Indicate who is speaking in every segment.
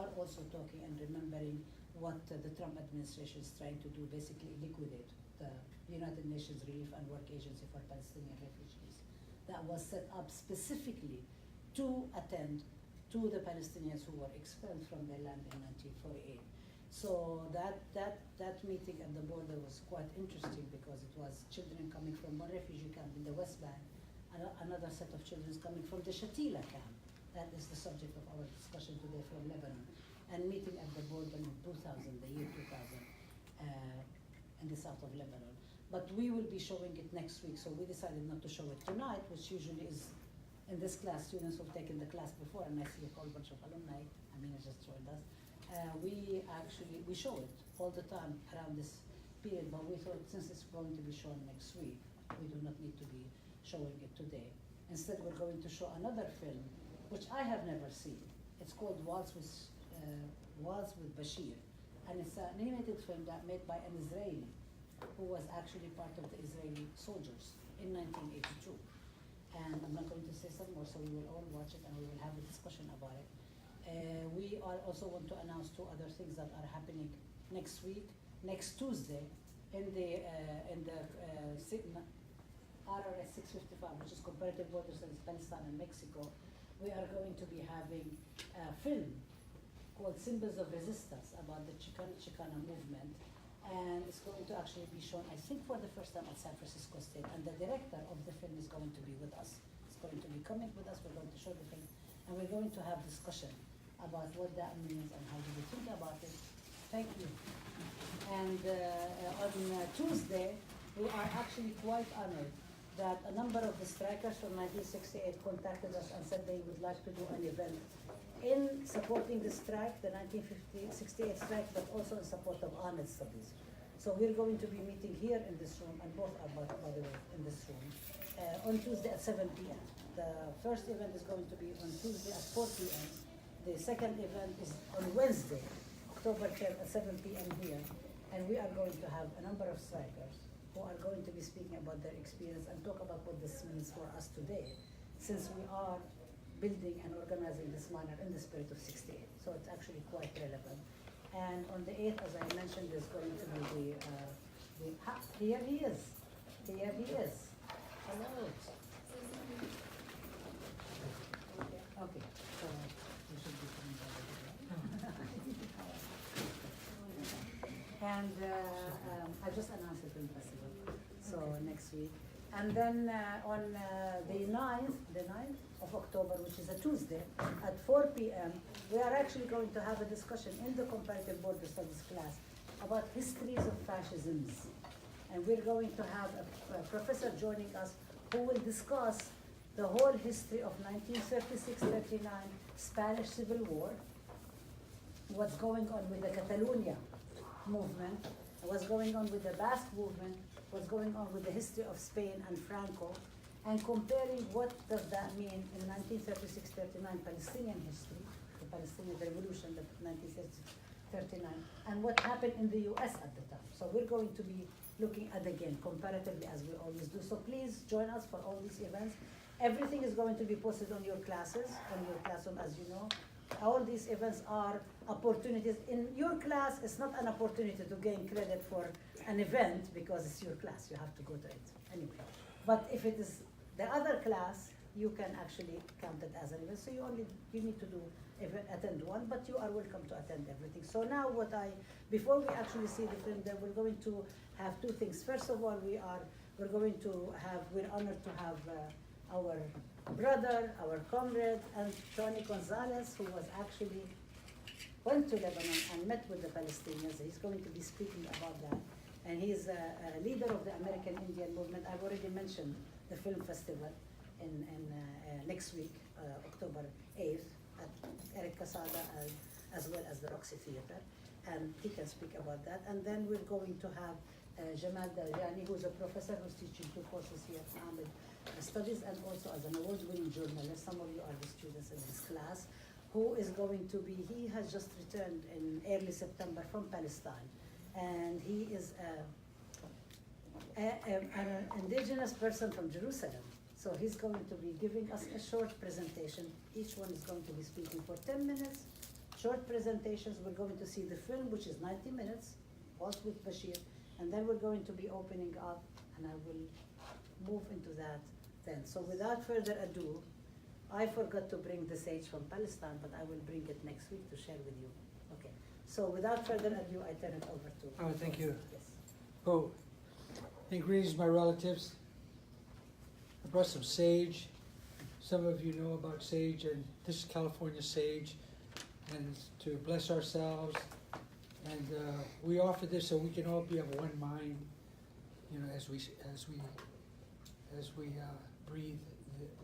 Speaker 1: are also talking and remembering what the Trump administration is trying to do, basically liquidate the United Nations Relief and Work Agency for Palestinian Refugees that was set up specifically to attend to the Palestinians who were expelled from their land in 1948. So that meeting at the border was quite interesting because it was children coming from one refugee camp in the West Bank, and another set of children coming from the Shatila camp. That is the subject of our discussion today from Lebanon, and meeting at the border in 2000, the year 2000, in the south of Lebanon. But we will be showing it next week, so we decided not to show it tonight, which usually is in this class, students who've taken the class before, and I see a whole bunch of alumni. Amina just joined us. We show it all the time around this period, but we thought since it's going to be shown next week, we do not need to be showing it today. Instead, we're going to show another film, which I have never seen. It's called Waltz with Bashir, and it's an animated film that made by an Israeli who was actually part of the Israeli soldiers in 1982. And I'm not going to say some more, so we will all watch it and we will have a discussion about it. We also want to announce two other things that are happening next week. Next Tuesday, in the RRS 655, which is Comparative Border Studies, Palestine and Mexico, we are going to be having a film called Symbols of Resistance about the Chicana movement. And it's going to actually be shown, I think, for the first time at San Francisco State. And the director of the film is going to be with us. It's going to be coming with us. We're going to show the film. And we're going to have discussion about what that means and how do we think about it. Thank you. And on Tuesday, we are actually quite honored that a number of the strikers from 1968 contacted us and said they would like to do an event in supporting the strike, the 1968 strike, but also in support of AMED studies. So we're going to be meeting here in this room, and both are, by the way, in this room, on Tuesday at 7 p.m. The first event is going to be on Tuesday at 4 p.m. The second event is on Wednesday, October 10th at 7 p.m. here. And we are going to have a number of strikers who are going to be speaking about their experience and talk about what this means for us today, since we are building and organizing this manner in the spirit of 68. So it's actually quite relevant. And on the 8th, as I mentioned, there's going to be here he is. Here he is. Hello. Okay, so you should be coming over here. And I just announced it in the festival, so next week. And then on the 9th of October, which is a Tuesday, at 4 p.m., we are actually going to have a discussion in the Comparative Border Studies class about histories of fascisms. And we're going to have a professor joining us who will discuss the whole history of 1936-39 Spanish Civil War, what's going on with the Catalonia movement, what's going on with the Basque movement, what's going on with the history of Spain and Franco, and comparing what does that mean in 1936-39 Palestinian history, the Palestinian Revolution, the 1939, and what happened in the US at the time. So we're going to be looking at, again, comparatively as we always do. So please join us for all these events. Everything is going to be posted on your classes, on your classroom, as you know. All these events are opportunities. In your class, it's not an opportunity to gain credit for an event because it's your class, you have to go to it anyway. But if it is the other class, you can actually count it as an event. So you need to attend one, but you are welcome to attend everything. So now before we actually see the film, then we're going to have two things. First of all, we're honored to have our brother, our comrade, Tony Gonzalez, who went to Lebanon and met with the Palestinians. He's going to be speaking about that. And he's a leader of the American Indian movement. I've already mentioned the film festival in next week, October 8th, at Eric Casada, as well as the Roxy Theater. And he can speak about that. And then we're going to have Jamal Darjani, who's a professor who's teaching 2 courses here at AMED Studies, and also as an award-winning journalist. Some of you are the students in this class, who is going to be, he has just returned in early September from Palestine. And he is an indigenous person from Jerusalem. So he's going to be giving us a short presentation. Each one is going to be speaking for 10 minutes, short presentations. We're going to see the film, which is 90 minutes, both with Bashir, and then we're going to be opening up, and I will move into that then. So without further ado, I forgot to bring the sage from Palestine, but I will bring it next week to share with you. Okay. So without further ado, I turn it over to.
Speaker 2: Oh, thank you.
Speaker 1: Yes.
Speaker 2: Oh, and greetings, my relatives. I brought some sage. Some of you know about sage, and this is California sage, and it's to bless ourselves. And we offer this so we can all be of one mind, you know, as we breathe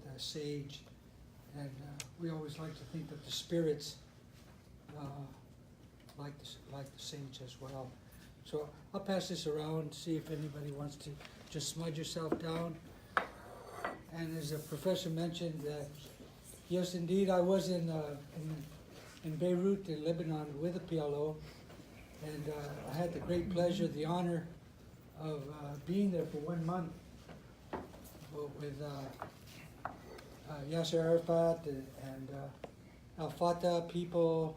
Speaker 2: the sage. And we always like to think that the spirits like the sage as well. So I'll pass this around, see if anybody wants to just smudge yourself down. And as the professor mentioned, yes, indeed, I was in Beirut, in Lebanon, with the PLO, and I had the great pleasure, the honor of being there for 1 month with Yasser Arafat and Al-Fatah people,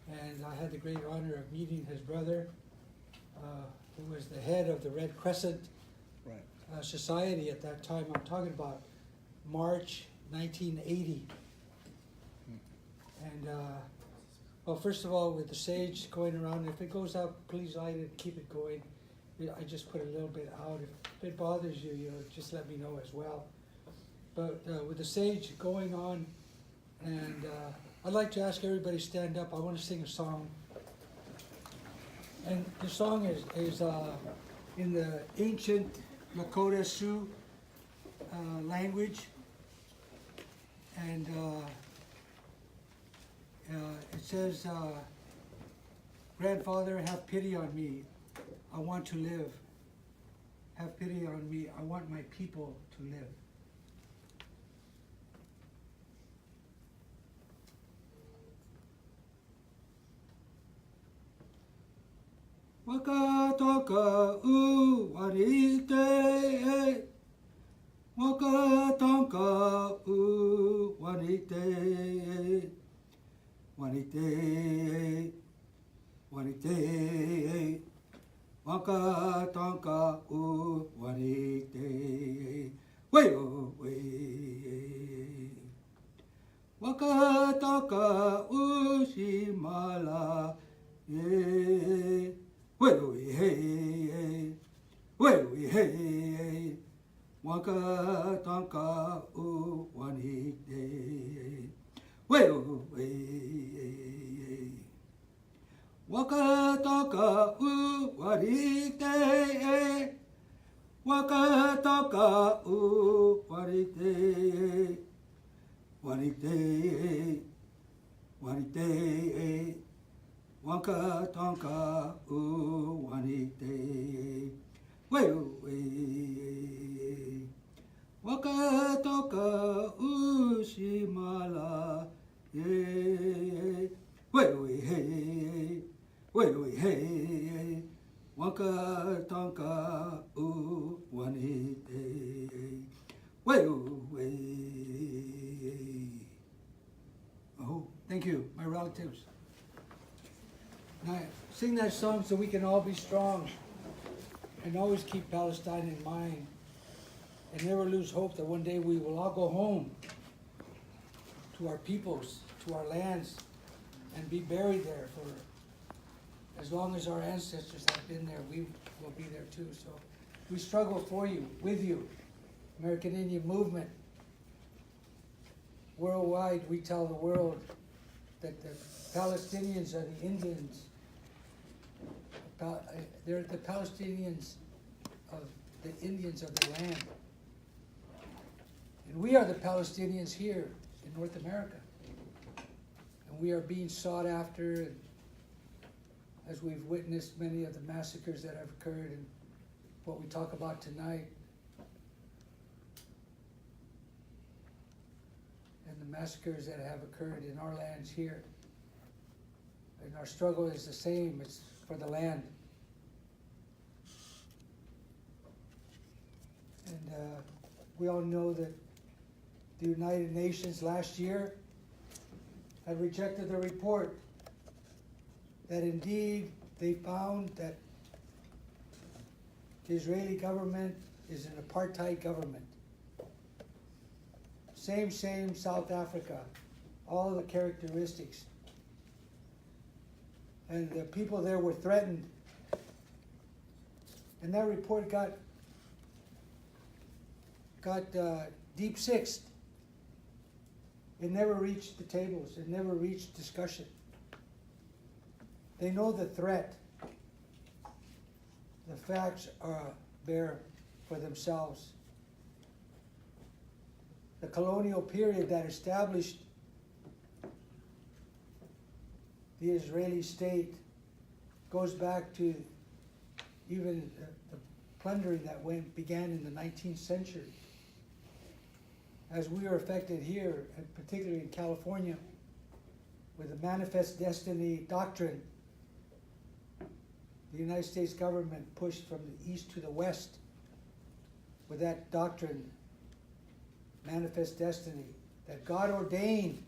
Speaker 2: and I had the great honor of meeting his brother, who was the head of the Red Crescent Society at that time. I'm talking about March 1980. And well, first of all, with the sage going around, if it goes out, please light it, keep it going. I just put a little bit out. If it bothers you, you know, just let me know as well. But with the sage going on, and I'd like to ask everybody to stand up. I want to sing a song. And the song is in the ancient Lakota Sioux language. And it says, "Grandfather, have pity on me. I want to live. Have pity on me. I want my people to live." Waka toka u wanite, waka tonka u wanite, wanite, wanite, waka tonka u wanite, way oh way, waka tonka u shimala ye. Well, we hey, well, we hey, waka tonka u wanite. Well, we waka tonka u wanite, waka tonka u wanite, wanite, wanite. Waka tonka u wanite, well we. Waka tonka u shimala ye, well we hey, well we hey. Waka tonka u wanite, well we. Oh, thank you, my relatives. Now, sing that song so we can all be strong and always keep Palestine in mind and never lose hope that one day we will all go home to our peoples, to our lands, and be buried there for as long as our ancestors have been there. We will be there too. So we struggle for you, with you. American Indian Movement. Worldwide, we tell the world that the Palestinians are the Indians. They're the Palestinians of the Indians of the land. And we are the Palestinians here in North America. And we are being sought after, and as we've witnessed many of the massacres that have occurred and what we talk about tonight, and the massacres that have occurred in our lands here. And our struggle is the same, it's for the land. And we all know that the United Nations last year had rejected the report that indeed they found that the Israeli government is an apartheid government. Same South Africa, all of the characteristics. And the people there were threatened. And that report got deep sixed. It never reached the tables. It never reached discussion. They know the threat. The facts are bear for themselves. The colonial period that established the Israeli state goes back to even the plundering that began in the 19th century. As we are affected here, and particularly in California, with the Manifest Destiny doctrine, the United States government pushed from the east to the west with that doctrine, Manifest Destiny, that God ordained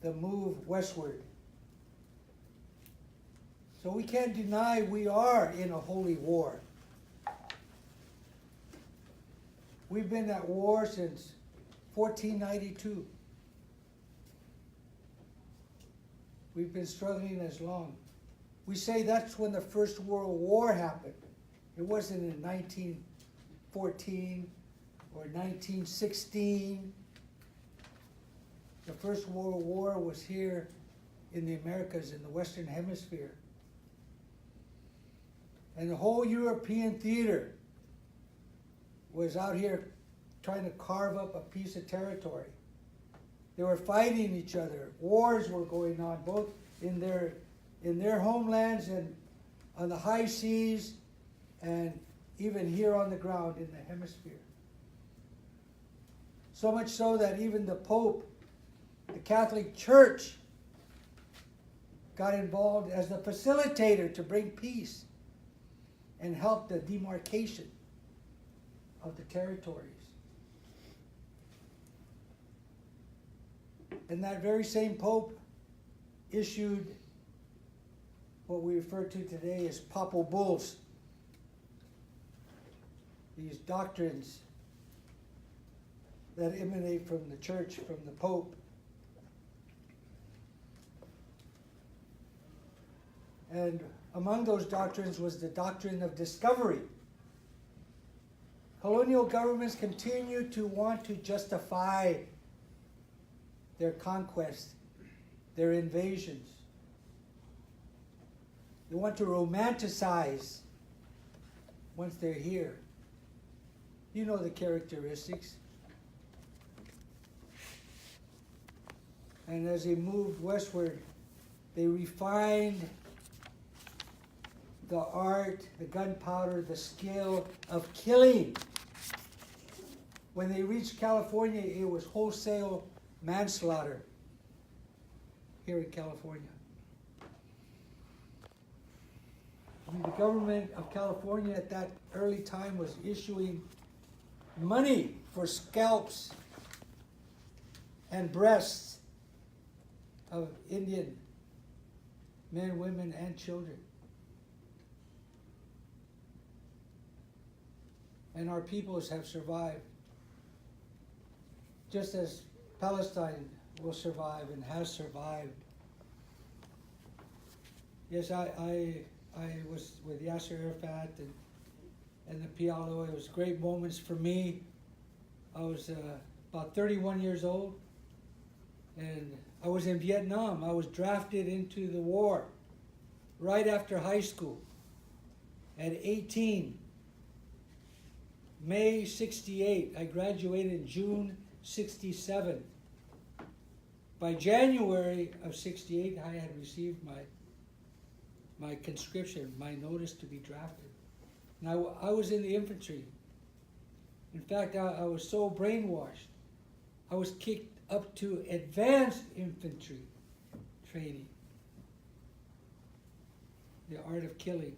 Speaker 2: the move westward. So we can't deny we are in a holy war. We've been at war since 1492. We've been struggling as long. We say that's when the First World War happened. It wasn't in 1914 or 1916. The First World War was here in the Americas, in the Western Hemisphere. And the whole European theater was out here trying to carve up a piece of territory. They were fighting each other. Wars were going on, both in their homelands and on the high seas, and even here on the ground in the hemisphere. So much so that even the Pope, the Catholic Church, got involved as the facilitator to bring peace and help the demarcation of the territories. And that very same Pope issued what we refer to today as papal bulls. These doctrines that emanate from the church, from the Pope. And among those doctrines was the Doctrine of Discovery. Colonial governments continue to want to justify their conquests, their invasions. They want to romanticize once they're here. You know the characteristics. And as they moved westward, they refined the art, the gunpowder, the skill of killing. When they reached California, it was wholesale manslaughter here in California. I mean, the government of California at that early time was issuing money for scalps and breasts of Indian men, women, and children. And our peoples have survived, just as Palestine will survive and has survived. Yes, I was with Yasser Arafat and the PLO. It was great moments for me. I was about 31 years old, and I was in Vietnam. I was drafted into the war right after high school at 18. May 68. I graduated in June 67. By January of 68, I had received my conscription, my notice to be drafted. And I was in the infantry. In fact, I was so brainwashed, I was kicked up to advanced infantry training, the art of killing.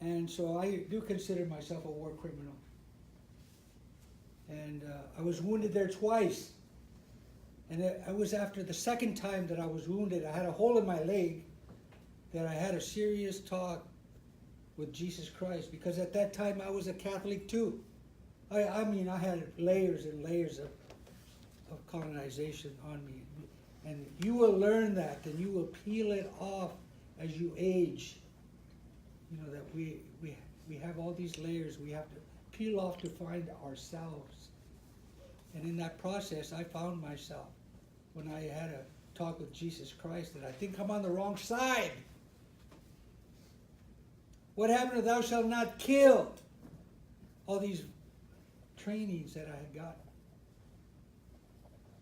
Speaker 2: And so I do consider myself a war criminal. And I was wounded there twice. And it was after the second time that I was wounded, I had a hole in my leg, that I had a serious talk with Jesus Christ. Because at that time I was a Catholic too. I mean, I had layers and layers of colonization on me. And you will learn that, and you will peel it off as you age. You know, that we have all these layers we have to peel off to find ourselves. And in that process, I found myself when I had a talk with Jesus Christ that I think I'm on the wrong side. What happened to thou shalt not kill? All these trainings that I had gotten.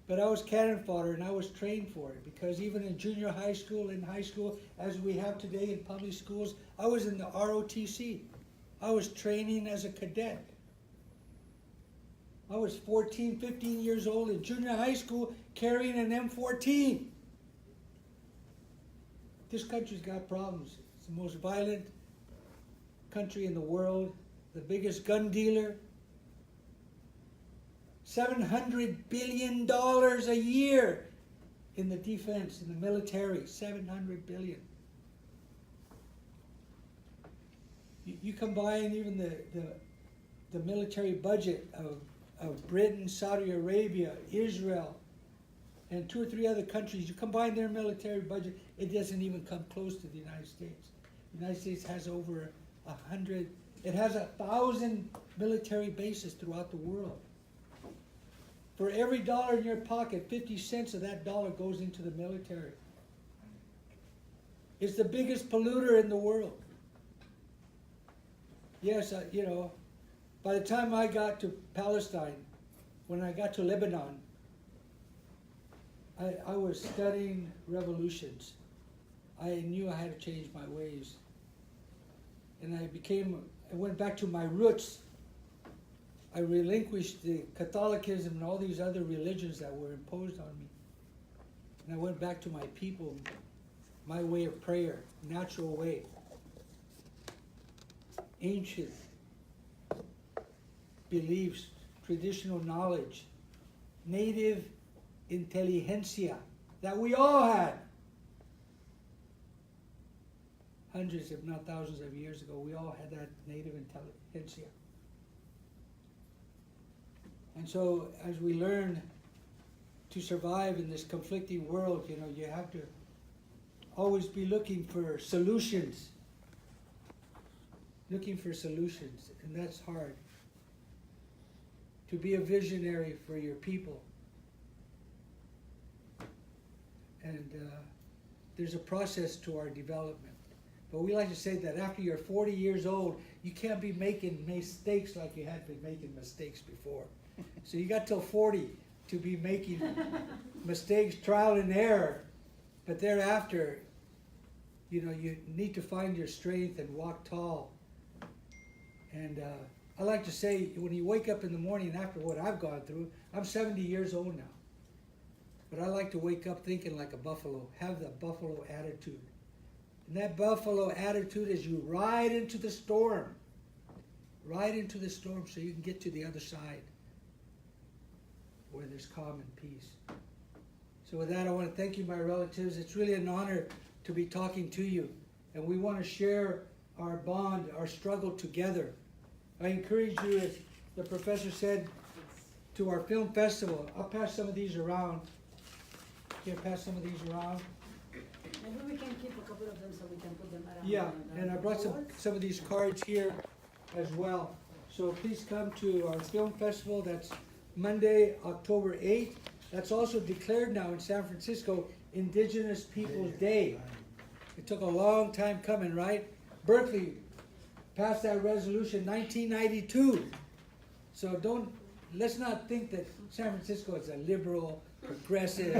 Speaker 2: But I was cannon fodder, and I was trained for it, because even in junior high school and high school, as we have today in public schools, I was in the ROTC. I was training as a cadet. I was 14, 15 years old in junior high school carrying an M14. This country's got problems. It's the most violent country in the world, the biggest gun dealer. $700 billion a year in the defense, in the military. $700 billion. You combine even the military budget of Britain, Saudi Arabia, Israel, and 2 or 3 other countries. You combine their military budget, it doesn't even come close to the United States. The United States has over 100, it has 1,000 military bases throughout the world. For every dollar in your pocket, 50 cents of that dollar goes into the military. It's the biggest polluter in the world. Yes, you know, by the time I got to Palestine, when I got to Lebanon, I was studying revolutions. I knew I had to change my ways. And I went back to my roots. I relinquished the Catholicism and all these other religions that were imposed on me. And I went back to my people, my way of prayer, natural way. Ancient beliefs, traditional knowledge, native intelligentsia that we all had. Hundreds, if not thousands of years ago, we all had that native intelligentsia. And so, as we learn to survive in this conflicting world, you know, you have to always be looking for solutions. Looking for solutions, and that's hard. To be a visionary for your people. And there's a process to our development. But we like to say that after you're 40 years old, you can't be making mistakes like you had been making mistakes before. So you got till 40 to be making mistakes, trial and error. But thereafter, you know, you need to find your strength and walk tall. And I like to say, when you wake up in the morning after what I've gone through, I'm 70 years old now. But I like to wake up thinking like a buffalo, have the buffalo attitude. And that buffalo attitude is you ride into the storm. Ride into the storm so you can get to the other side where there's calm and peace. So with that, I want to thank you, my relatives. It's really an honor to be talking to you. And we want to share our bond, our struggle together. I encourage you, as the professor said, to our film festival. I'll pass some of these around. Can I pass some of these around?
Speaker 1: Maybe we can keep a couple of them so we can put them around.
Speaker 2: Yeah, and I brought some of these cards here as well. So please come to our film festival. That's Monday, October 8th. That's also declared now in San Francisco Indigenous Peoples Day. It took a long time coming, right? Berkeley passed that resolution in 1992. So let's not think that San Francisco is a liberal, progressive,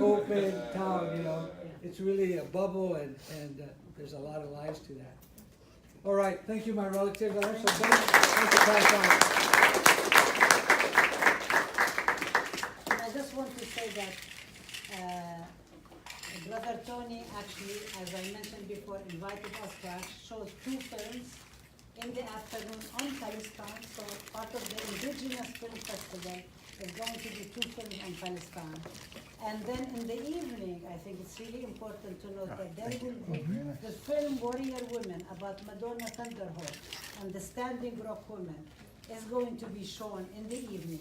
Speaker 2: open town, you know. It's really a bubble, and there's a lot of lies to that. All right, thank you, my relatives. I have some thanks to pass on.
Speaker 1: And I just want to say that Brother Tony actually, as I mentioned before, invited us to show 2 films in the afternoon on Palestine. So part of the Indigenous Film Festival is going to be 2 films on Palestine. And then in the evening, I think it's really important to note that there will be the film Warrior Women about Madonna Thunderhawk and the Standing Rock Women is going to be shown in the evening.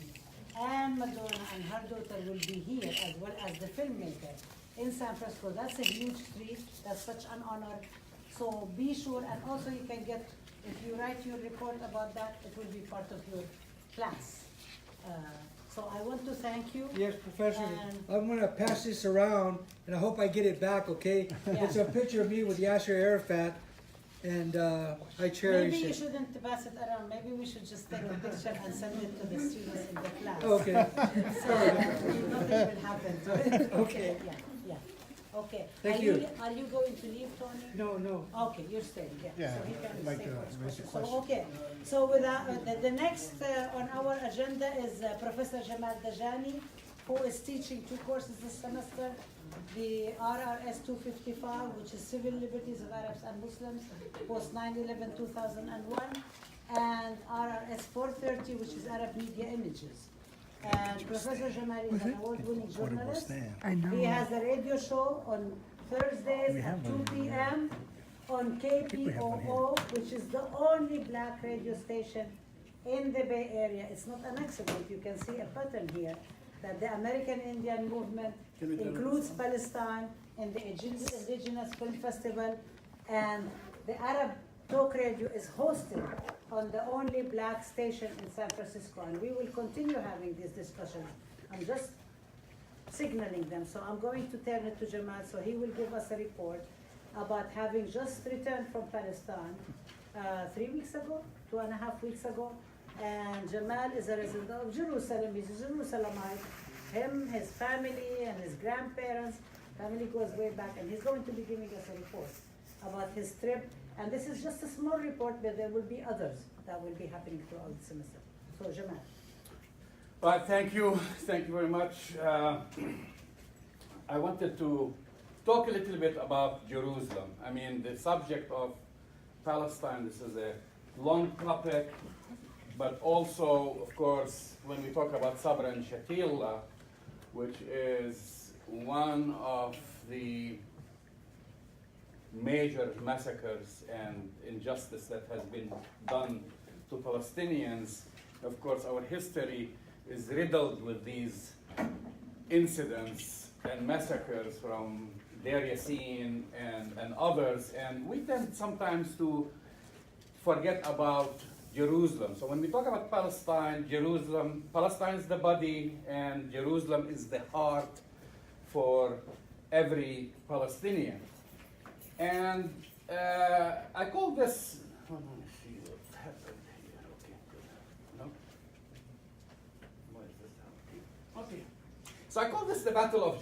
Speaker 1: And Madonna and her daughter will be here as well as the filmmaker in San Francisco. That's a huge treat. That's such an honor. So be sure, and also you can get, if you write your report about that, it will be part of your class. So I want to thank you.
Speaker 2: Yes, Professor,
Speaker 1: And-
Speaker 2: I'm gonna pass this around, and I hope I get it back, okay?
Speaker 1: Yeah.
Speaker 2: It's a picture of me with Yasser Arafat, and I cherish
Speaker 1: Maybe you
Speaker 2: it.
Speaker 1: shouldn't pass it around. Maybe we should just take a picture and send it to the students in the class.
Speaker 2: Okay,
Speaker 1: So nothing will happen to it.
Speaker 2: Okay.
Speaker 1: Yeah, yeah. Okay.
Speaker 2: Thank
Speaker 1: Are
Speaker 2: you.
Speaker 1: Are you going to leave, Tony?
Speaker 2: no.
Speaker 1: Okay, you're staying, yeah.
Speaker 3: Yeah,
Speaker 1: So he can
Speaker 3: I'd like
Speaker 1: say
Speaker 3: to
Speaker 1: first
Speaker 3: raise a
Speaker 1: question. So,
Speaker 3: question.
Speaker 1: okay. So without, the next on our agenda is Professor Jamal Dajani, who is teaching 2 courses this semester. The RRS 255, which is Civil Liberties of Arabs and Muslims, post 9/11/2001, and RRS 430, which is Arab Media Images. And Professor Jamal is an award-winning journalist. He has a radio show on Thursdays at 2 p.m. on KPOO, which is the only black radio station in the Bay Area. It's not an accident. You can see a pattern here that the American Indian movement includes Palestine in the Indigenous Film Festival, and the Arab Talk Radio is hosted on the only black station in San Francisco, and we will continue having these discussions. I'm just signaling them, so I'm going to turn it to Jamal, so he will give us a report about having just returned from Palestine 3 weeks ago, 2.5 weeks ago, and Jamal is a resident of Jerusalem. He's a Jerusalemite. Him, his family, and his grandparents, family goes way back, and he's going to be giving us a report about his trip. And this is just a small report, but there will be others that will be happening throughout the semester. So, Jamal.
Speaker 4: Well, thank you very much. I wanted to talk a little bit about Jerusalem. I mean, the subject of Palestine, this is a long topic, but also, of course, when we talk about Sabra and Shatila, which is one of the major massacres and injustice that has been done to Palestinians. Of course, our history is riddled with these incidents and massacres from Deir Yassin and others, and we tend sometimes to forget about Jerusalem. So when we talk about Palestine is the body, and Jerusalem is the heart for every Palestinian. And I call this, hold on, let's see what happened here. Okay, good. No? Why is this happening? Okay. So I call this the Battle of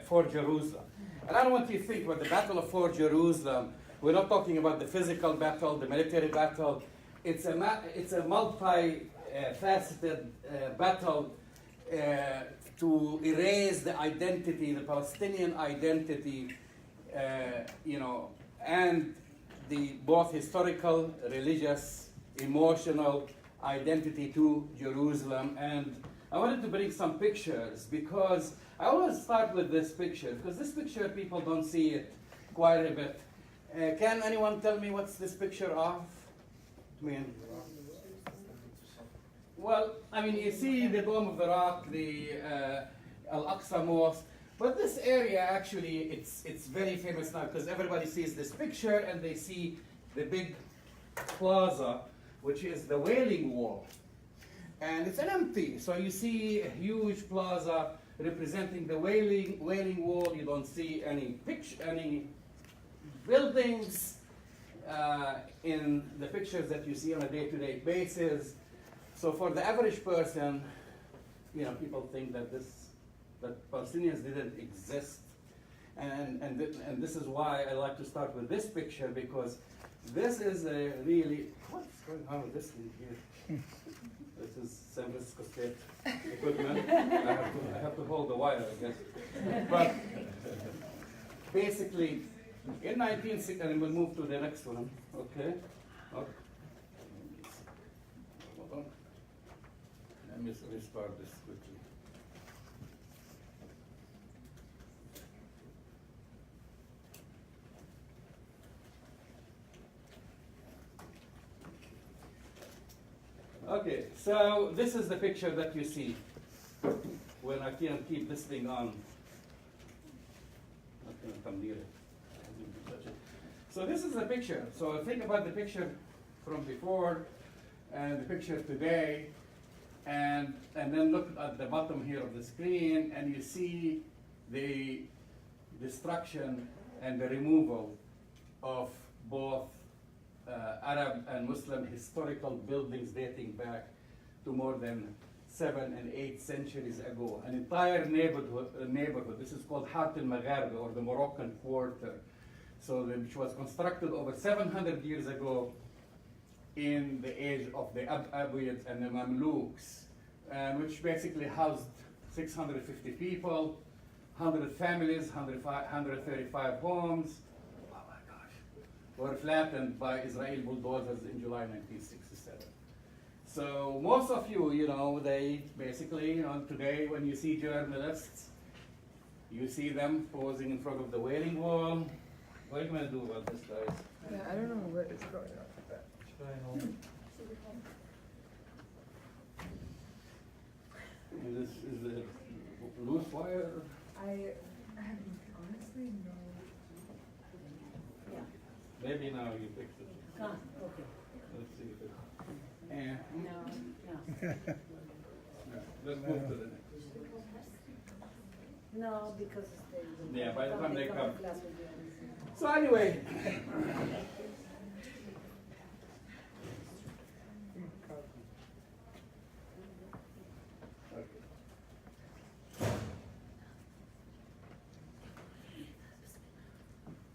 Speaker 4: for Jerusalem. And I don't want you to think about the Battle of for Jerusalem. We're not talking about the physical battle, the military battle. It's a multi-faceted battle to erase the identity, the Palestinian identity, and the both historical, religious, emotional identity to Jerusalem. And I wanted to bring some pictures because I always start with this picture, because this picture people don't see it quite a bit. Can anyone tell me what's this picture of? Well, I mean, you see the Dome of the Rock, the Al-Aqsa Mosque, but this area actually, it's very famous now because everybody sees this picture and they see the big plaza, which is the Wailing Wall. And it's an empty, so you see a huge plaza representing the Wailing Wall. You don't see any buildings in the pictures that you see on a day-to-day basis. So for the average person, people think that Palestinians didn't exist, and this is why I like to start with this picture, because this is a really, what's going on with this thing here? This is San Francisco State equipment. I have to hold the wire, I guess. But basically, in 1960, and we'll move to the next one, okay? Let me restart this quickly. Okay, so this is the picture that you see when I can't keep this thing on. Not gonna come near it. So this is the picture. So think about the picture from before and the picture today, and then look at the bottom here of the screen, and you see the destruction and the removal of both Arab and Muslim historical buildings dating back to more than 7 and 8 centuries ago. An entire neighborhood. This is called Hart al-Magharba, or the Moroccan Quarter. So which was constructed over 700 years ago in the age of the Abbasids and the Mamluks, and which basically housed 650 people, 100 families, 135 homes. Oh my gosh. Were flattened by Israeli bulldozers in July 1967. So most of you know, they basically, today when you see journalists, you see them posing in front of the Wailing Wall. What are you going to do about this, guys?
Speaker 3: Yeah, I don't know what is going on with that.
Speaker 5: Should I hold?
Speaker 4: Is it loose wire?
Speaker 3: I honestly no.
Speaker 1: Yeah.
Speaker 4: Maybe now you fixed it.
Speaker 1: Ah, okay.
Speaker 4: Let's see if it.
Speaker 1: No.
Speaker 4: Let's move to the next.
Speaker 1: No, because they.
Speaker 4: Yeah, by the time they come.
Speaker 1: Class will be on.
Speaker 4: So anyway,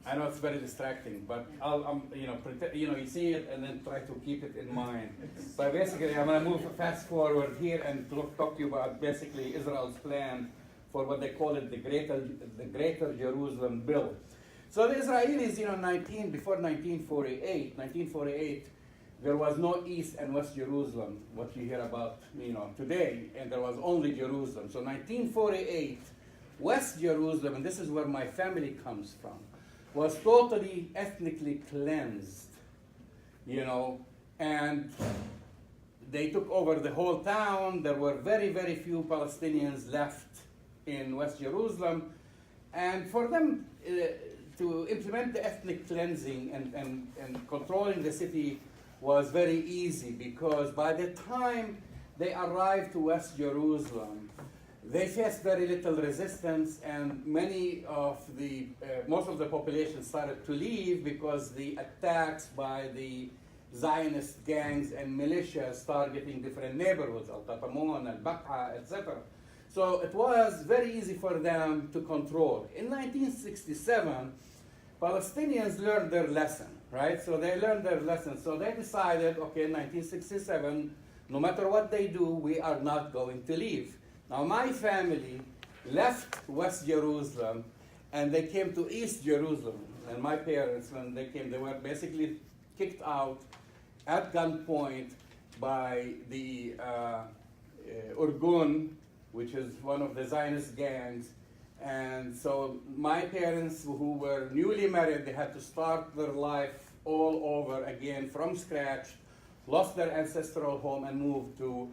Speaker 4: I know it's very distracting, but I'll you see it and then try to keep it in mind. But basically, I'm going to move fast forward here and talk to you about basically Israel's plan for what they call it the Greater Jerusalem Bill. So the Israelis, before 1948, there was no East and West Jerusalem, what you hear about, today, and there was only Jerusalem. So 1948, West Jerusalem, and this is where my family comes from, was totally ethnically cleansed, and they took over the whole town. There were very, very few Palestinians left in West Jerusalem, and for them to implement the ethnic cleansing and controlling the city was very easy, because by the time they arrived to West Jerusalem, they faced very little resistance, and most of the population started to leave because the attacks by the Zionist gangs and militias targeting different neighborhoods, Al-Tatamon, Al-Baq'a, etc. So it was very easy for them to control. In 1967, Palestinians learned their lesson, right? So they learned their lesson. So they decided, okay, in 1967, no matter what they do, we are not going to leave. Now, my family left West Jerusalem and they came to East Jerusalem. And my parents, when they came, they were basically kicked out at gunpoint by the Urgun, which is one of the Zionist gangs. And so my parents, who were newly married, they had to start their life all over again from scratch, lost their ancestral home and moved to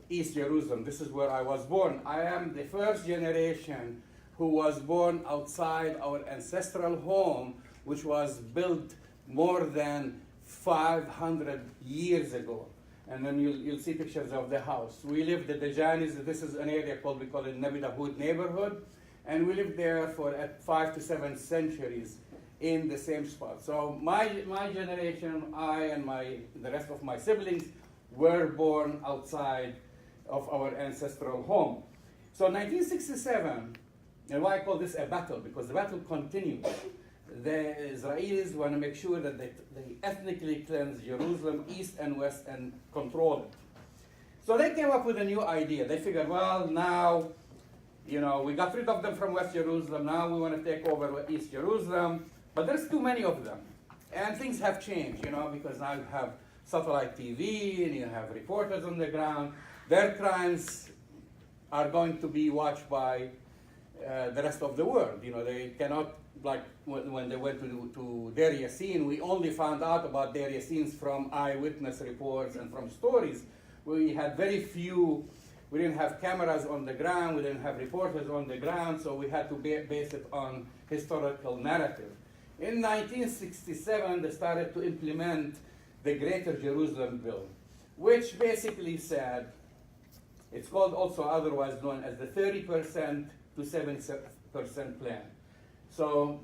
Speaker 4: East Jerusalem. This is where I was born. I am the first generation who was born outside our ancestral home, which was built more than 500 years ago. And then you'll see pictures of the house. We lived at the Janis. This is an area we call it Nabi Dawood neighborhood. And we lived there for 5 to 7 centuries in the same spot. So my generation, I and the rest of my siblings were born outside of our ancestral home. So 1967, and why I call this a battle, because the battle continues. The Israelis want to make sure that they ethnically cleanse Jerusalem, east and west, and control it. So they came up with a new idea. They figured, well, now, we got rid of them from West Jerusalem. Now we want to take over East Jerusalem. But there's too many of them. And things have changed, because now you have satellite TV and you have reporters on the ground. their crimes are going to be watched by the rest of the world. You know, they cannot, like when they went to Deir Yassin, we only found out about Deir Yassins from eyewitness reports and from stories. We had very few, we didn't have cameras on the ground, we didn't have reporters on the ground, so we had to base it on historical narrative. In 1967, they started to implement the Greater Jerusalem Bill, which basically said, it's called also otherwise known as the 30% to 70% plan. So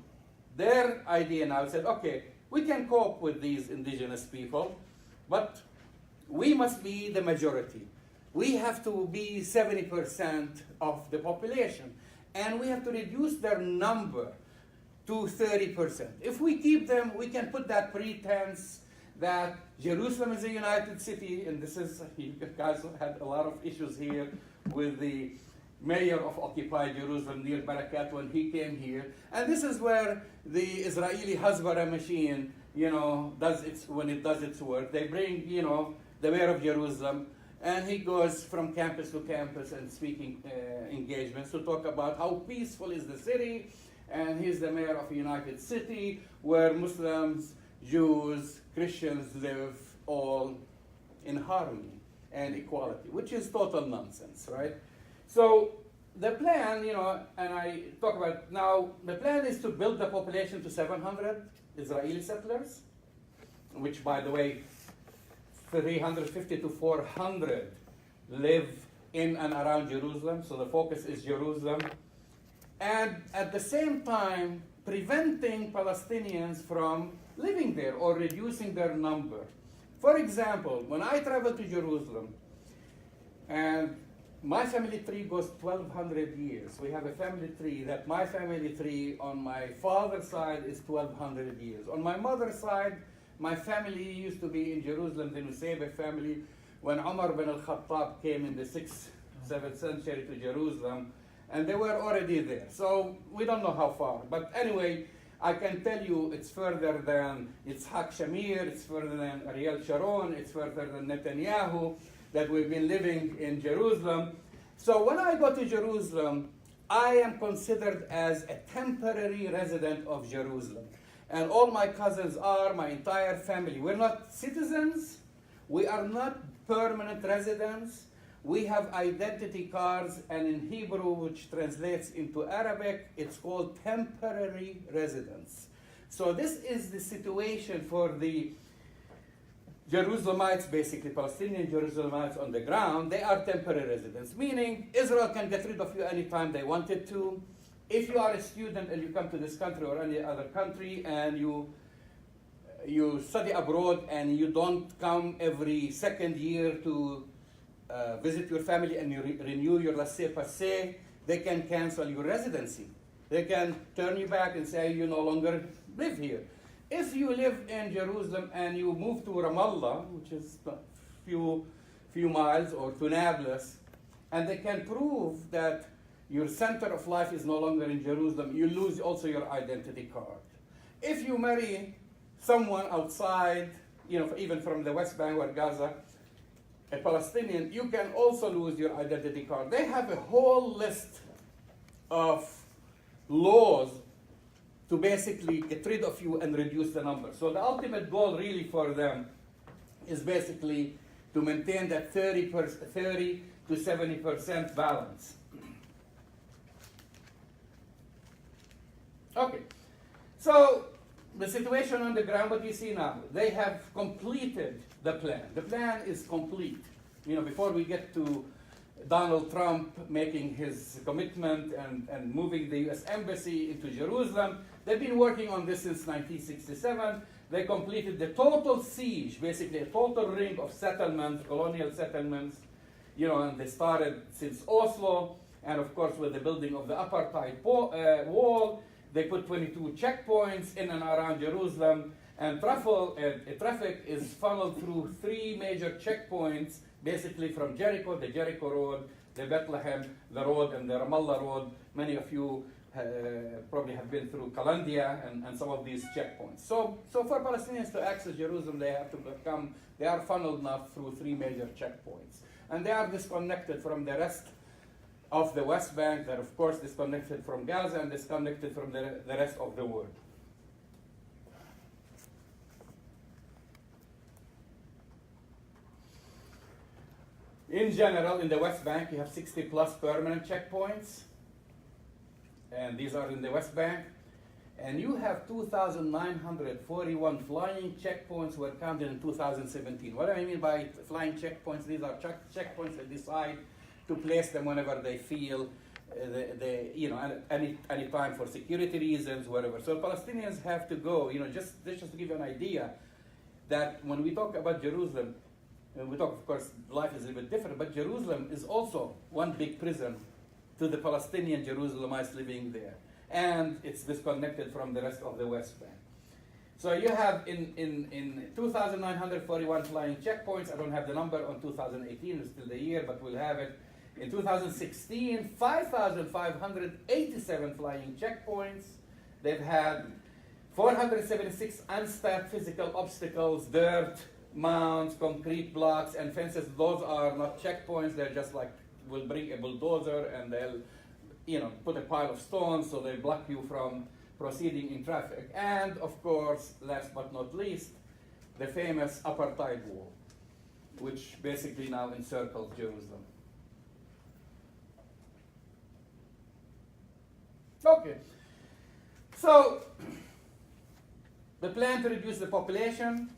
Speaker 4: their idea now said, okay, we can cope with these indigenous people, but we must be the majority. We have to be 70% of the population, and we have to reduce their number to 30%. If we keep them, we can put that pretense that Jerusalem is a united city, and this is, you guys had a lot of issues here with the mayor of occupied Jerusalem, Nir Barakat, when he came here. And this is where the Israeli Hasbara machine, you know, when it does its work. They bring, you know, the mayor of Jerusalem, and he goes from campus to campus and speaking engagements to talk about how peaceful is the city, and he's the mayor of a united city where Muslims, Jews, Christians live all in harmony and equality, which is total nonsense, right? So the plan, you know, and I talk about now, the plan is to build the population to 700 Israeli settlers, which, by the way, 350 to 400 live in and around Jerusalem, so the focus is Jerusalem. And at the same time, preventing Palestinians from living there or reducing their number. For example, when I travel to Jerusalem, and my family tree goes 1,200 years. We have a family tree that my family tree on my father's side is 1,200 years. On my mother's side, my family used to be in Jerusalem, the Nusayba family, when Umar bin al-Khattab came in the 6th, 7th century to Jerusalem, and they were already there. So we don't know how far. But anyway, I can tell you it's further than Yitzhak Shamir, it's further than Ariel Sharon, it's further than Netanyahu, that we've been living in Jerusalem. So when I go to Jerusalem, I am considered as a temporary resident of Jerusalem. And all my cousins are, my entire family. We're not citizens, we are not permanent residents. We have identity cards, and in Hebrew, which translates into Arabic, it's called temporary residence. So this is the situation for the Jerusalemites, basically Palestinian Jerusalemites on the ground. They are temporary residents, meaning Israel can get rid of you anytime they wanted to. If you are a student and you come to this country or any other country and you study abroad and you don't come every second year to visit your family and you renew your laissez-passer, they can cancel your residency. They can turn you back and say you no longer live here. If you live in Jerusalem and you move to Ramallah, which is a few miles, or to Nablus, and they can prove that your center of life is no longer in Jerusalem, you lose also your identity card. If you marry someone outside, you know, even from the West Bank or Gaza, a Palestinian, you can also lose your identity card. They have a whole list of laws to basically get rid of you and reduce the number. So the ultimate goal really for them is basically to maintain that 30 to 70% balance. Okay, so the situation on the ground, what you see now, they have completed the plan. The plan is complete. You know, before we get to Donald Trump making his commitment and moving the U.S. Embassy into Jerusalem, they've been working on this since 1967. They completed the total siege, basically a total ring of settlements, colonial settlements, you know, and they started since Oslo, and of course with the building of the Apartheid Wall. They put 22 checkpoints in and around Jerusalem, and traffic is funneled through 3 major checkpoints, basically from Jericho, the Jericho Road, the Bethlehem, the road, and the Ramallah Road. Many of you probably have been through Kalandia and some of these checkpoints. So for Palestinians to access Jerusalem, they are funneled now through 3 major checkpoints. and they are disconnected from the rest of the West Bank. They're of course disconnected from Gaza and disconnected from the rest of the world. In general, in the West Bank, you have 60 plus permanent checkpoints, and these are in the West Bank. And you have 2,941 flying checkpoints were counted in 2017. What do I mean by flying checkpoints? These are checkpoints that decide to place them whenever they feel, any time for security reasons, whatever. So Palestinians have to go, just to give you an idea, that when we talk about Jerusalem, we talk, of course, life is a little bit different, but Jerusalem is also one big prison to the Palestinian Jerusalemites living there. And it's disconnected from the rest of the West Bank. So you have in 2,941 flying checkpoints. I don't have the number on 2018, it's still the year, but we'll have it. In 2016, 5,587 flying checkpoints. They've had 476 unstaffed physical obstacles, dirt, mounds, concrete blocks, and fences. Those are not checkpoints, they're just like, we'll bring a bulldozer and they'll put a pile of stones so they block you from proceeding in traffic. And of course, last but not least, the famous Apartheid Wall, which basically now encircles Jerusalem. Okay, so the plan to reduce the population,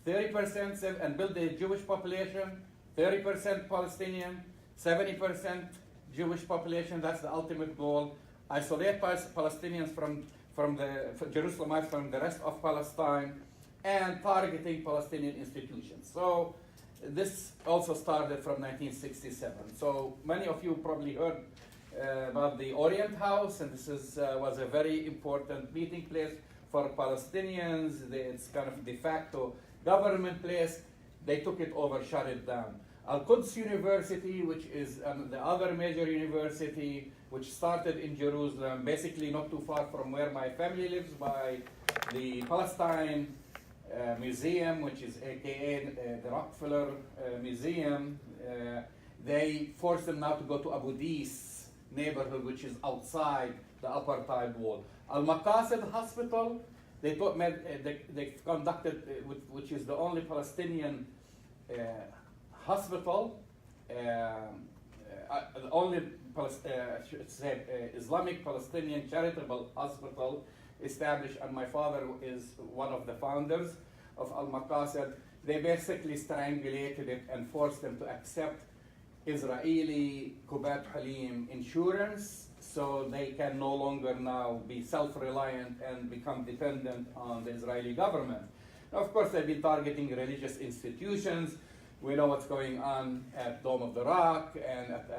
Speaker 4: 30% and build a Jewish population, 30% Palestinian, 70% Jewish population, that's the ultimate goal. Isolate Palestinians from Jerusalemites from the rest of Palestine, and targeting Palestinian institutions. So this also started from 1967. So many of you probably heard about the Orient House, and this was a very important meeting place for Palestinians. It's kind of de facto government place. They took it over, shut it down. Al-Quds University, which is the other major university, which started in Jerusalem, basically not too far from where my family lives, by the Palestine Museum, which is AKA the Rockefeller Museum. They forced them now to go to Abu Dis neighborhood, which is outside the Apartheid Wall. Al-Maqasid Hospital, they conducted, which is the only Palestinian hospital, the only Islamic Palestinian charitable hospital established, and my father is one of the founders of Al-Maqasid. They basically strangulated it and forced them to accept Israeli Kubat Halim insurance, so they can no longer now be self-reliant and become dependent on the Israeli government. Now, of course, they've been targeting religious institutions. We know what's going on at Dome of the Rock and at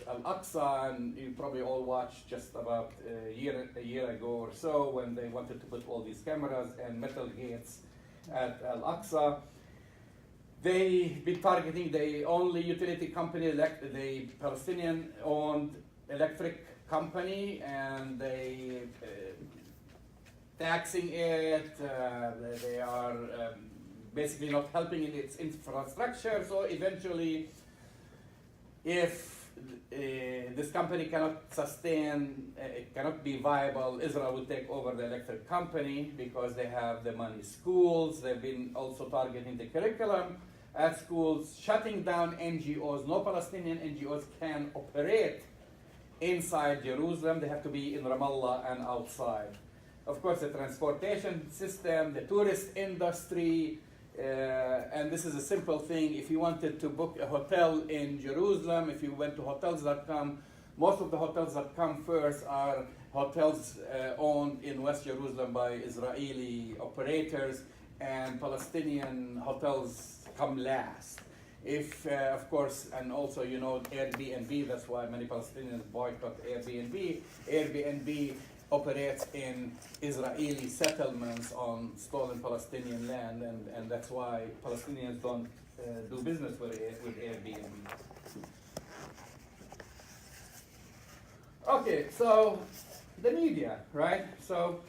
Speaker 4: Al-Aqsa, and you probably all watched just about a year ago or so when they wanted to put all these cameras and metal gates at Al-Aqsa. They've been targeting the only utility company, the Palestinian-owned electric company, and they taxing it. They are basically not helping in its infrastructure. So eventually, if this company cannot sustain, it cannot be viable, Israel will take over the electric company because they have the money. Schools, they've been also targeting the curriculum at schools, shutting down NGOs. No Palestinian NGOs can operate inside Jerusalem. They have to be in Ramallah and outside. Of course, the transportation system, the tourist industry, and this is a simple thing. If you wanted to book a hotel in Jerusalem, if you went to hotels.com, most of the hotels that come first are hotels owned in West Jerusalem by Israeli operators, and Palestinian hotels come last. If, of course, and also, Airbnb, that's why many Palestinians boycott Airbnb. Airbnb operates in Israeli settlements on stolen Palestinian land, and that's why Palestinians don't do business with Airbnb. Okay, so the media, right? So,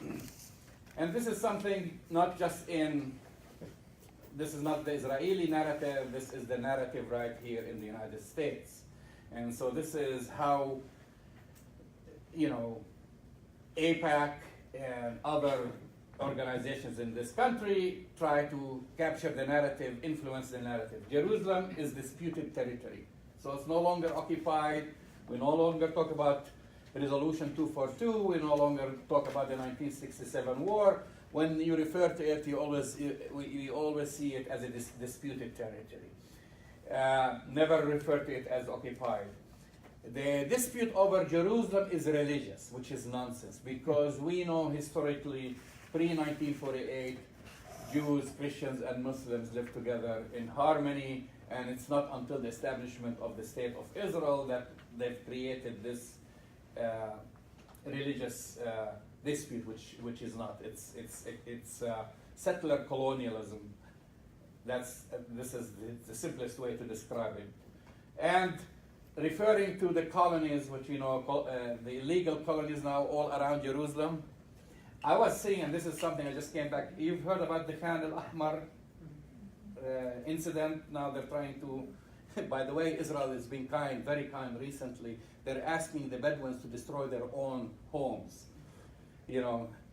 Speaker 4: and this is something not just in this is not the Israeli narrative, this is the narrative right here in the United States. And so this is how, AIPAC and other organizations in this country try to capture the narrative, influence the narrative. Jerusalem is disputed territory. So it's no longer occupied. We no longer talk about Resolution 242. We no longer talk about the 1967 war. When you refer to it, you always see it as a disputed territory. Never refer to it as occupied. The dispute over Jerusalem is religious, which is nonsense, because we know historically, pre-1948, Jews, Christians, and Muslims lived together in harmony, and it's not until the establishment of the State of Israel that they've created this religious dispute, which is not. It's settler colonialism. This is the simplest way to describe it. And referring to the colonies, which the illegal colonies now all around Jerusalem, I was seeing, and this is something I just came back. You've heard about the Khan al-Ahmar incident. Now they're trying to. By the way, Israel has been kind, very kind recently. They're asking the Bedouins to destroy their own homes,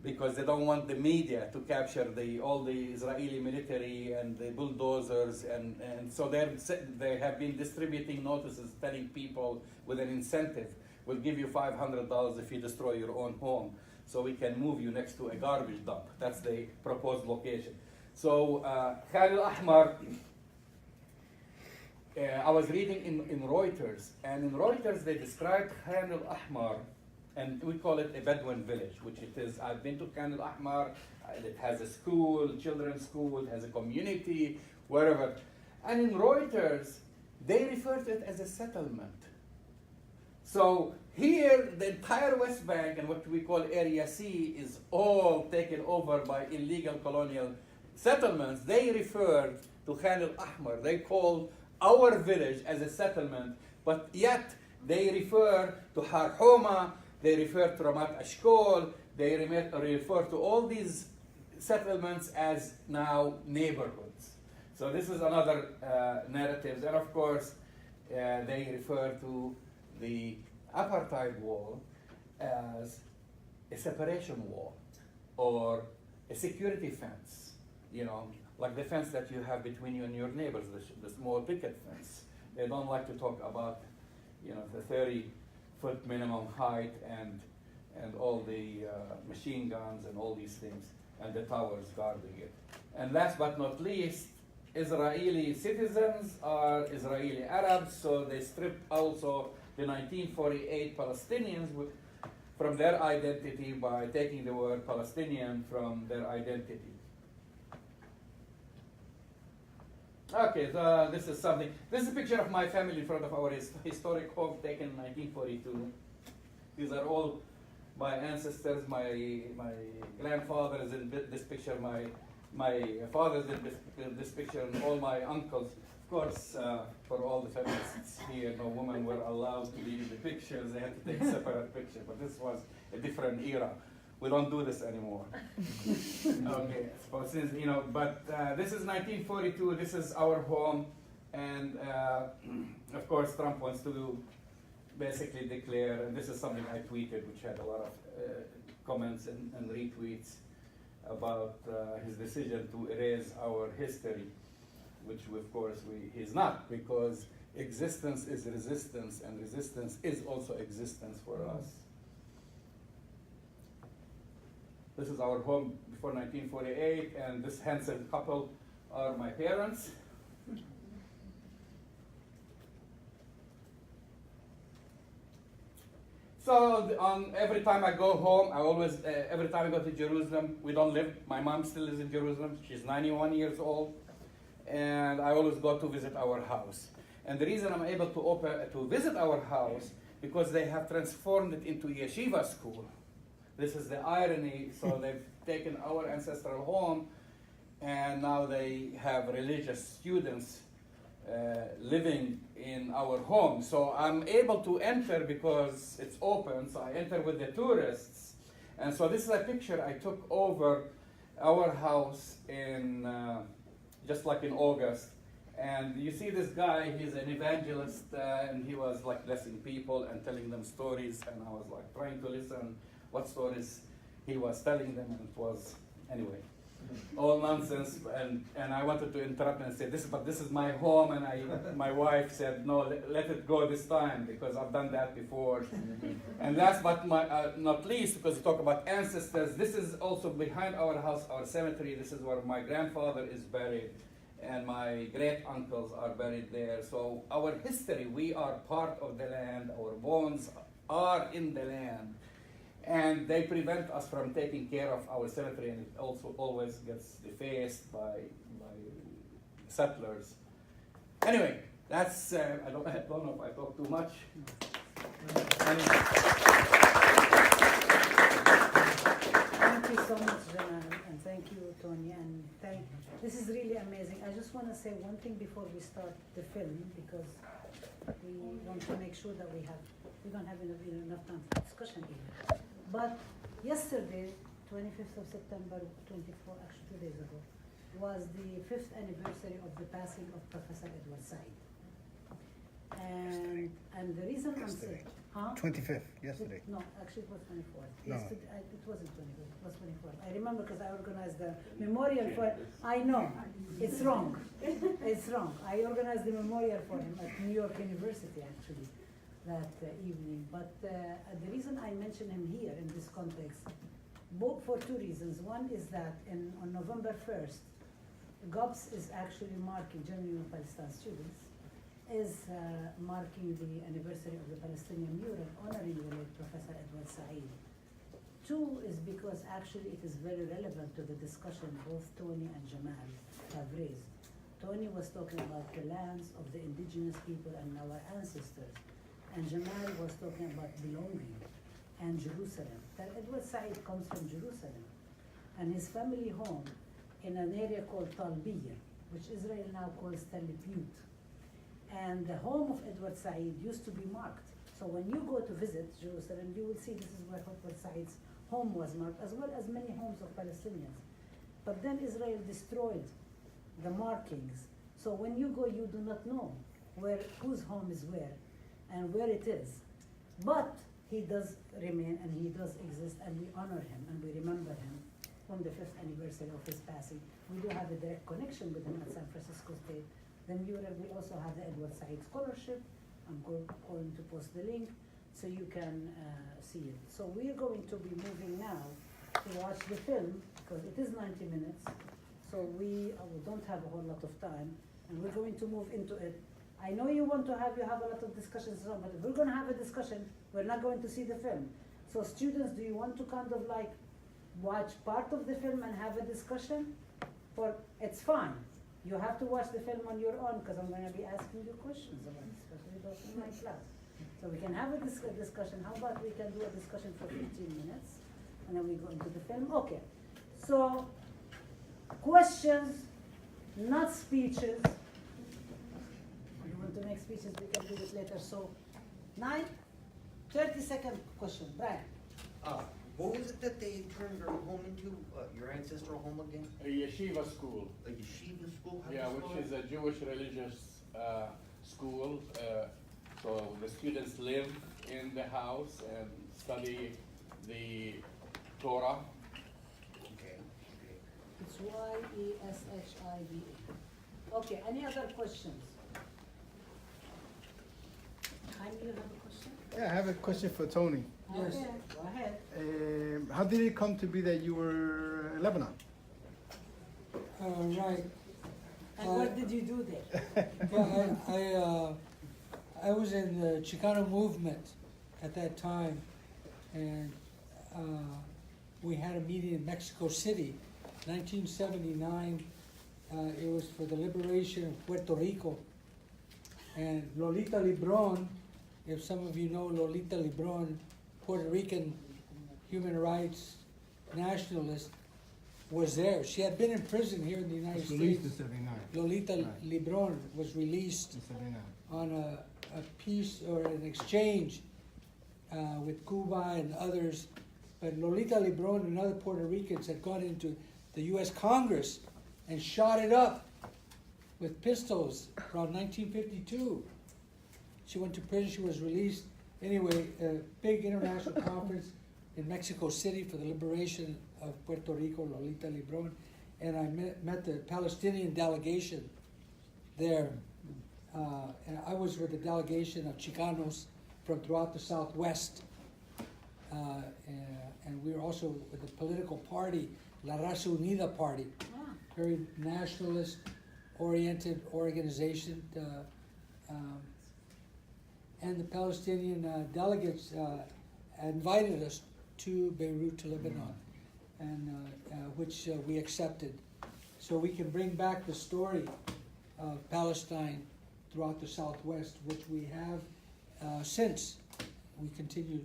Speaker 4: because they don't want the media to capture all the Israeli military and the bulldozers, and so they have been distributing notices telling people with an incentive, we'll give you $500 if you destroy your own home, so we can move you next to a garbage dump. That's the proposed location. So Khan al-Ahmar, I was reading in Reuters, and in Reuters they described Khan al-Ahmar, and we call it a Bedouin village, which it is. I've been to Khan al-Ahmar. It has a school, children's school, it has a community, wherever. And in Reuters, they refer to it as a settlement. So here, the entire West Bank and what we call Area C is all taken over by illegal colonial settlements. They refer to Khan al-Ahmar. They call our village as a settlement, but yet they refer to Har Homa, they refer to Ramat Ashkol, they refer to all these settlements as now neighborhoods. So this is another narrative. And of course, they refer to the Apartheid Wall as a separation wall or a security fence, like the fence that you have between you and your neighbors, the small picket fence. They don't like to talk about, the 30-foot minimum height and all the machine guns and all these things, and the towers guarding it. And last but not least, Israeli citizens are Israeli Arabs, so they stripped also the 1948 Palestinians from their identity by taking the word Palestinian from their identity. Okay, so this is something. This is a picture of my family in front of our historic home taken in 1942. These are all my ancestors. My grandfather is in this picture. My father is in this picture, and all my uncles. Of course, for all the feminists here, no women were allowed to be in the pictures. They had to take separate pictures. But this was a different era. We don't do this anymore. Okay, so since, but this is 1942. This is our home, and of course, Trump wants to basically declare. And this is something I tweeted, which had a lot of comments and retweets about his decision to erase our history, which of course he's not, because existence is resistance, and resistance is also existence for us. This is our home before 1948, and this handsome couple are my parents. So every time I go home, every time I go to Jerusalem, we don't live, my mom still lives in Jerusalem, she's 91 years old, and I always go to visit our house. And the reason I'm able to visit our house, because they have transformed it into yeshiva school. This is the irony. So they've taken our ancestral home, and now they have religious students living in our home. So I'm able to enter because it's open, so I enter with the tourists. And so this is a picture I took over our house in just like in August. And you see this guy, he's an evangelist, and he was like blessing people and telling them stories, and I was like trying to listen what stories he was telling them, and it was, anyway, all nonsense. And I wanted to interrupt and say, but this is my home, and my wife said, no, let it go this time, because I've done that before. And last but not least, because we talk about ancestors, this is also behind our house, our cemetery. This is where my grandfather is buried, and my great uncles are buried there. So our history, we are part of the land, our bones are in the land, and they prevent us from taking care of our cemetery, and it also always gets defaced by settlers. Anyway, that's, I don't know if I talk too much.
Speaker 1: Thank you so much, Jamal, and thank you, Tony, and this is really amazing. I just want to say one thing before we start the film, because we want to make sure that we don't have enough time for discussion here. But yesterday, 25th of September, 24, actually 2 days ago, was the 5th anniversary of the passing of Professor Edward Said. And the reason I'm saying,
Speaker 5: 25th, yesterday.
Speaker 1: No, actually it was 24th.
Speaker 5: No.
Speaker 1: Yesterday, it wasn't 25th, it was 24th. I remember because I organized the memorial for, I know, it's wrong. It's wrong. I organized the memorial for him at New York University, actually, that evening. But the reason I mention him here in this context, both for two reasons. One is that on November 1st, GOPS is actually marking, German Union of Palestine Students, is marking the anniversary of the Palestinian mural honoring the late Professor Edward Said. Two is because actually it is very relevant to the discussion both Tony and Jamal have raised. Tony was talking about the lands of the indigenous people and our ancestors, and Jamal was talking about belonging and Jerusalem. That Edward Said comes from Jerusalem, and his family home in an area called Talbiya, which Israel now calls Tel Aviv. And the home of Edward Said used to be marked. So when you go to visit Jerusalem, you will see this is where Edward Said's home was marked, as well as many homes of Palestinians. But then Israel destroyed the markings. So when you go, you do not know whose home is where and where it is. But he does remain and he does exist, and we honor him and we remember him on the 5th anniversary of his passing. We do have a direct connection with him at San Francisco State. The mural, we also have the Edward Said Scholarship. I'm going to post the link so you can see it. So we're going to be moving now to watch the film, because it is 90 minutes. So we don't have a whole lot of time, and we're going to move into it. I know you want to have a lot of discussions, but if we're going to have a discussion, we're not going to see the film. So students, do you want to kind of like watch part of the film and have a discussion? Or it's fine. You have to watch the film on your own, because I'm going to be asking you questions about it, especially those in my class. So we can have a discussion. How about we can do a discussion for 15 minutes, and then we go into the film? Okay. So questions, not speeches. If you want to make speeches, we can do it later. So 30-second question. Brian.
Speaker 6: What was it that they turned your home into, your ancestral home again?
Speaker 7: A yeshiva school.
Speaker 6: A yeshiva school? How do
Speaker 7: Yeah,
Speaker 6: you
Speaker 7: which
Speaker 6: spell
Speaker 7: is
Speaker 6: it?
Speaker 7: a Jewish religious school. So the students live in the house and study the Torah.
Speaker 6: Okay.
Speaker 1: It's Y-E-S-H-I-V-A. Okay, any other questions? Jaime, you have a question?
Speaker 5: Yeah, I have a question for Tony.
Speaker 2: Yes.
Speaker 1: Okay, go ahead.
Speaker 5: How did it come to be that you were in Lebanon?
Speaker 2: Right.
Speaker 1: And what did you do there?
Speaker 2: Well, I was in the Chicano movement at that time, and we had a meeting in Mexico City, 1979. It was for the liberation of Puerto Rico. And Lolita Lebron, if some of you know Lolita Lebron, Puerto Rican human rights nationalist, was there. She had been in prison here in the United
Speaker 5: It's
Speaker 2: States.
Speaker 5: released in 79.
Speaker 2: Lolita
Speaker 5: Right.
Speaker 2: Lebron was released
Speaker 5: In 79.
Speaker 2: on a peace or an exchange with Cuba and others. But Lolita Lebron and other Puerto Ricans had gone into the U.S. Congress and shot it up with pistols around 1952. She went to prison, she was released. Anyway, a big international conference in Mexico City for the liberation of Puerto Rico, Lolita Lebron, and I met the Palestinian delegation there. And I was with a delegation of Chicanos from throughout the Southwest. And we were also with the political party, La Raza Unida Party, very nationalist-oriented organization. And the Palestinian delegates invited us to Beirut, to Lebanon, and which we accepted. So we can bring back the story of Palestine throughout the Southwest, which we have since. We continue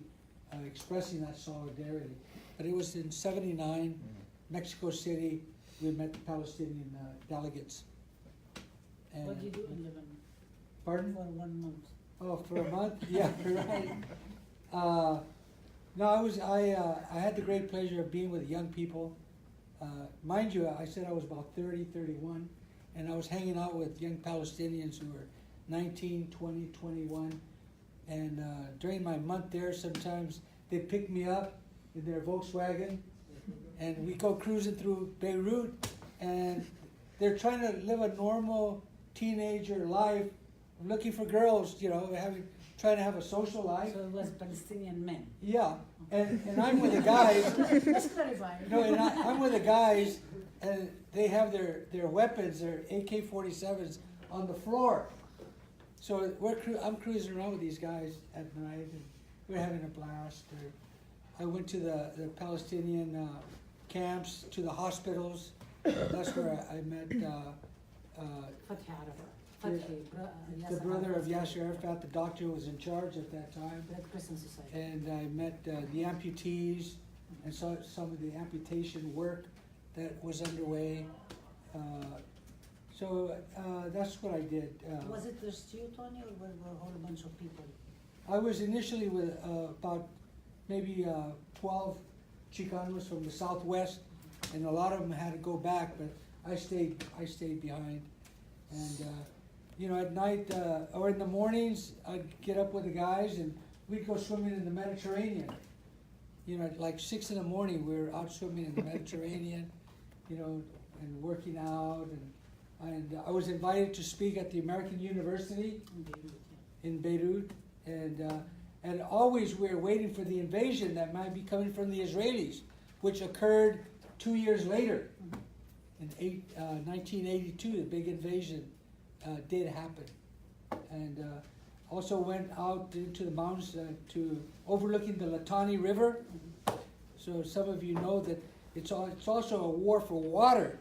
Speaker 2: expressing that solidarity. But it was in '79, Mexico City, we met the Palestinian delegates. And
Speaker 1: What did you do in Lebanon?
Speaker 2: Pardon?
Speaker 1: For 1 month.
Speaker 2: Oh, for a month? Yeah, right. No, I had the great pleasure of being with young people. Mind you, I said I was about 30, 31, and I was hanging out with young Palestinians who were 19, 20, 21. And during my month there, sometimes they'd pick me up in their Volkswagen, and we go cruising through Beirut, and they're trying to live a normal teenager life, looking for girls, you know, trying to have a social life.
Speaker 1: So it was Palestinian men.
Speaker 2: Yeah, and I'm with the guys.
Speaker 1: Let's clarify.
Speaker 2: No, and I'm with the guys, and they have their weapons, their AK-47s on the floor. So I'm cruising around with these guys at night, and we're having a blast. I went to the Palestinian camps, to the hospitals. That's where I met the brother of Yasser Arafat. The doctor who was in charge at that time.
Speaker 1: Red Crescent Society.
Speaker 2: And I met the amputees and saw some of the amputation work that was underway. So that's what I did.
Speaker 1: Was it just you, Tony, or were a whole bunch of people?
Speaker 2: I was initially with about maybe 12 Chicanos from the Southwest, and a lot of them had to go back, but I stayed behind. And you know, at night or in the mornings, I'd get up with the guys and we'd go swimming in the Mediterranean. You know, at like 6 in the morning, we were out swimming in the Mediterranean, you know, and working out. And I was invited to speak at the American University in Beirut, and always we were waiting for the invasion that might be coming from the Israelis, which occurred 2 years later. In 1982, the big invasion did happen. And also went out into the mountains to overlooking the Litani River. So some of you know that it's also a war for water.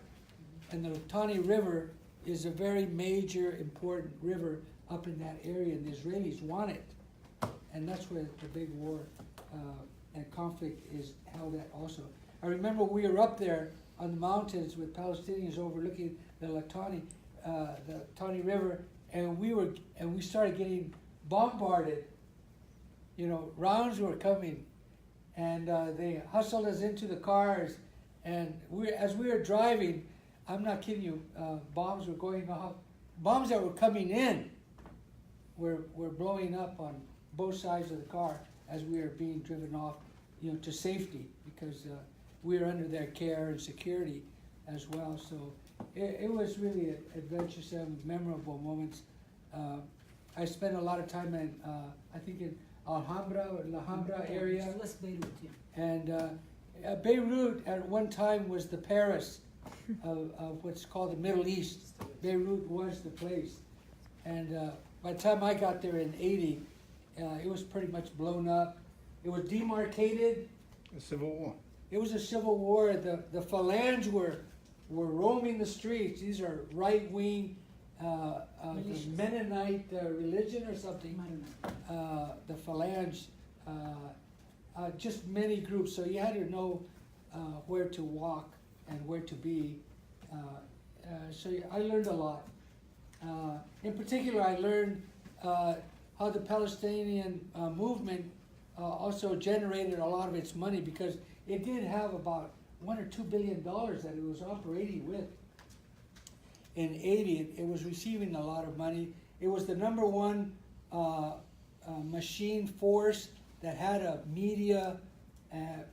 Speaker 2: And the Litani River is a very major, important river up in that area, and the Israelis want it. And that's where the big war and conflict is held at also. I remember we were up there on the mountains with Palestinians overlooking the Litani River, and we started getting bombarded. You know, rounds were coming, and they hustled us into the cars, and as we were driving, I'm not kidding you, bombs were going off. Bombs that were coming in were blowing up on both sides of the car as we were being driven off, you know, to safety, because we were under their care and security as well. So it was really adventuresome, memorable moments. I spent a lot of time in, I think in Alhambra or La Alhambra area.
Speaker 1: West Beirut, yeah.
Speaker 2: And Beirut at one time was the Paris of what's called the Middle East. Beirut was the place. And by the time I got there in '80, it was pretty much blown up. It was demarcated.
Speaker 5: A civil war.
Speaker 2: It was a civil war. The Phalange were roaming the streets. These are right-wing Mennonite religion or something. The Phalange, just many groups. So you had to know where to walk and where to be. So I learned a lot. In particular, I learned how the Palestinian movement also generated a lot of its money, because it did have about $1 or $2 billion that it was operating with. in 80, it was receiving a lot of money. It was the number one machine force that had a media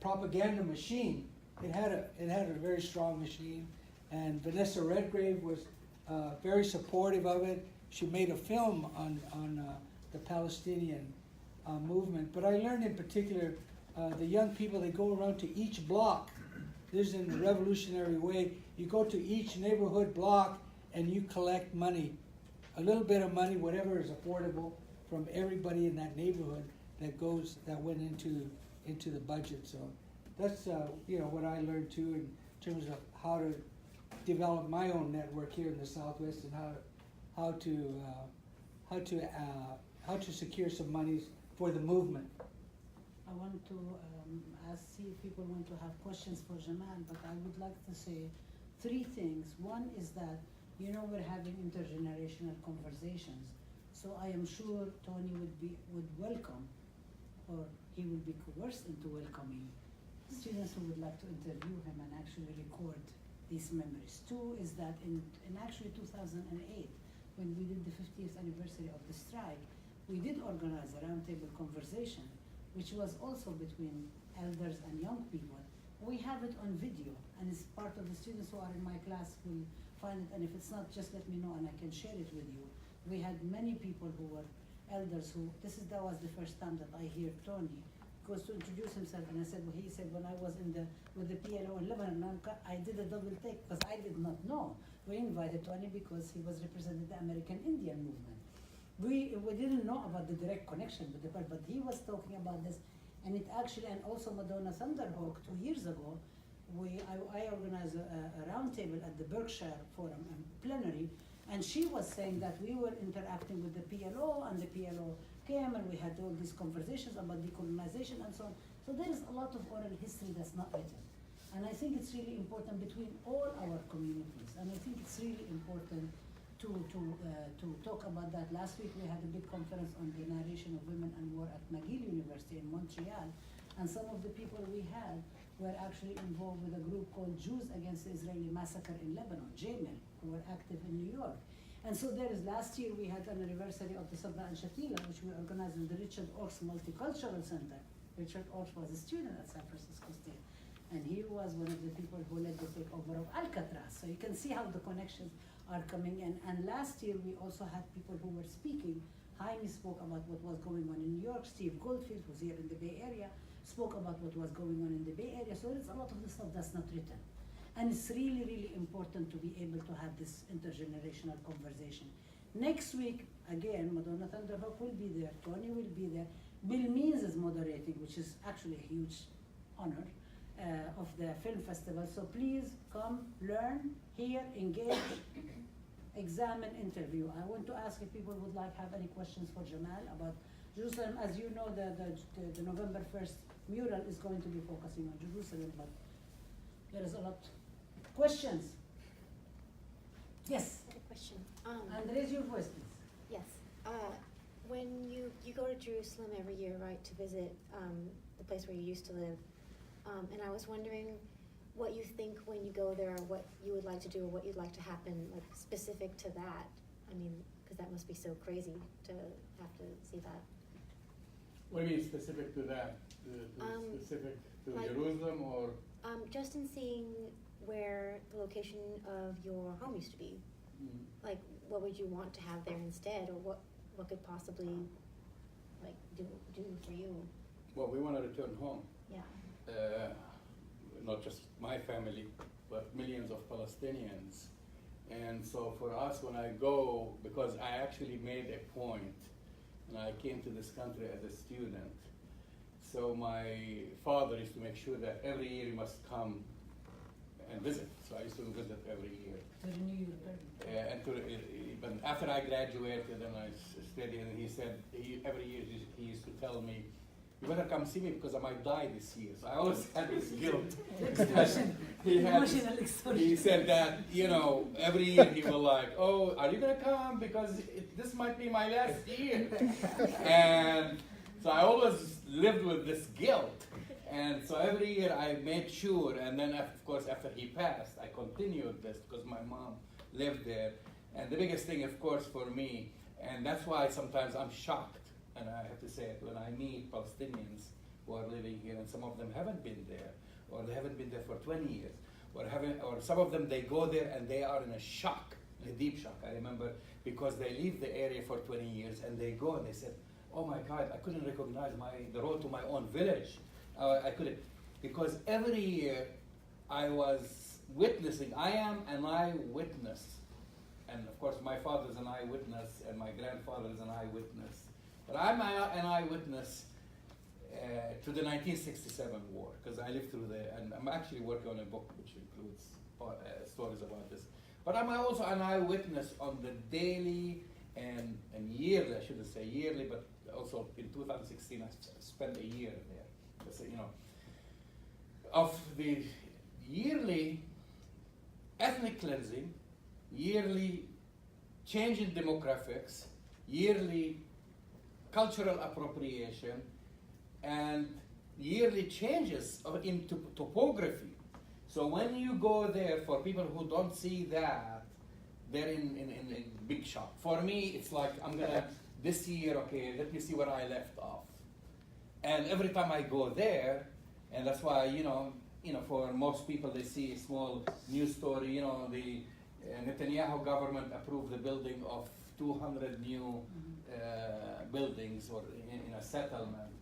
Speaker 2: propaganda machine. It had a very strong machine, and Vanessa Redgrave was very supportive of it. She made a film on the Palestinian movement. But I learned in particular the young people, they go around to each block. This is in the revolutionary way. You go to each neighborhood block and you collect money, a little bit of money, whatever is affordable, from everybody in that neighborhood that went into the budget. So that's what I learned too in terms of how to develop my own network here in the Southwest, and how to secure some monies for the movement.
Speaker 1: I want to see if people want to have questions for Jamal, but I would like to say three things. One is that, we're having intergenerational conversations, so I am sure Tony would welcome, or he would be coerced into welcoming students who would like to interview him and actually record these memories. Two is that in actually 2008, when we did the 50th anniversary of the strike, we did organize a roundtable conversation, which was also between elders and young people. We have it on video, and it's part of the students who are in my class will find it, and if it's not, just let me know and I can share it with you. We had many people who were elders who, that was the first time that I hear Tony goes to introduce himself, and I said, well, he said, when I was with the PLO in Lebanon, I did a double take because I did not know. We invited Tony because he was representing the American Indian movement. We didn't know about the direct connection with the part, but he was talking about this, and it actually, and also Madonna Thunderhawk 2 years ago, I organized a roundtable at the Berkshire Forum and plenary, and she was saying that we were interacting with the PLO, and the PLO came, and we had all these conversations about decolonization and so on. So there is a lot of oral history that's not written. And I think it's really important between all our communities, and I think it's really important to talk about that. Last week we had a big conference on the narration of women and war at McGill University in Montreal, and some of the people we had were actually involved with a group called Jews Against the Israeli Massacre in Lebanon, JMIL, who were active in New York. And so last year we had an anniversary of the Sabra and Shatila, which we organized in the Richard Orks Multicultural Center. Richard Orks was a student at San Francisco State, and he was one of the people who led the takeover of Alcatraz. So you can see how the connections are coming in. And last year we also had people who were speaking. Jaime spoke about what was going on in New York. Steve Goldfield, who's here in the Bay Area, spoke about what was going on in the Bay Area. So there's a lot of the stuff that's not written. And it's really, really important to be able to have this intergenerational conversation. Next week, again, Madonna Thunderhawk will be there, Tony will be there. Bill Means is moderating, which is actually a huge honor of the film festival. So please come, learn, hear, engage, examine, interview. I want to ask if people would have any questions for Jamal about Jerusalem. As you know, the November 1st mural is going to be focusing on Jerusalem, but there is a lot. Questions? Yes.
Speaker 8: I had a question.
Speaker 1: And raise your voice, please.
Speaker 8: Yes. When you go to Jerusalem every year, right, to visit the place where you used to live, and I was wondering what you think when you go there, or what you would like to do, or what you'd like to happen, like specific to that. I mean, because that must be so crazy to have to see that.
Speaker 7: What do you mean specific to that? Specific to
Speaker 8: like,
Speaker 7: Jerusalem, or?
Speaker 8: Just in seeing where the location of your home used to be.
Speaker 7: Mm.
Speaker 8: Like, what would you want to have there instead, or what could possibly, like, do for you?
Speaker 4: Well, we want to return home.
Speaker 8: Yeah.
Speaker 4: Not just my family, but millions of Palestinians. And so for us, when I go, because I actually made a point, and I came to this country as a student, so my father used to make sure that every year he must come and visit. So I used to visit every year.
Speaker 1: To renew your permit.
Speaker 4: But after I graduated and I studied, and he said, every year he used to tell me, you better come see me because I might die this year. So I always had this guilt. He said that, every year he will like, oh, are you going to come? Because this might be my last year. And so I always lived with this guilt. And so every year I made sure, and then of course after he passed, I continued this because my mom
Speaker 7: lived there. And the biggest thing, of course, for me, and that's why sometimes I'm shocked, and I have to say it, when I meet Palestinians who are living here, and some of them haven't been there, or they haven't been there for 20 years, or some of them, they go there and they are in a shock, in a deep shock. I remember, because they leave the area for 20 years, and they go and they said, oh my God, I couldn't recognize the road to my own village. I couldn't, because every year I was witnessing, I am an eyewitness. And of course, my father's an eyewitness, and my grandfather is an eyewitness. But I'm an eyewitness to the 1967 war, because I lived through and I'm actually working on a book which includes stories about this. But I'm also an eyewitness on the daily and yearly, I shouldn't say yearly, but also in 2016 I spent a year there. So, of the yearly ethnic cleansing, yearly change in demographics, yearly cultural appropriation, and yearly changes in topography. So when you go there, for people who don't see that, they're in a big shock. For me, it's like, I'm gonna, this year, okay, let me see where I left off. And every time I go there, and that's why, for most people, they see a small news story, the Netanyahu government approved the building of 200 new buildings or in a settlement.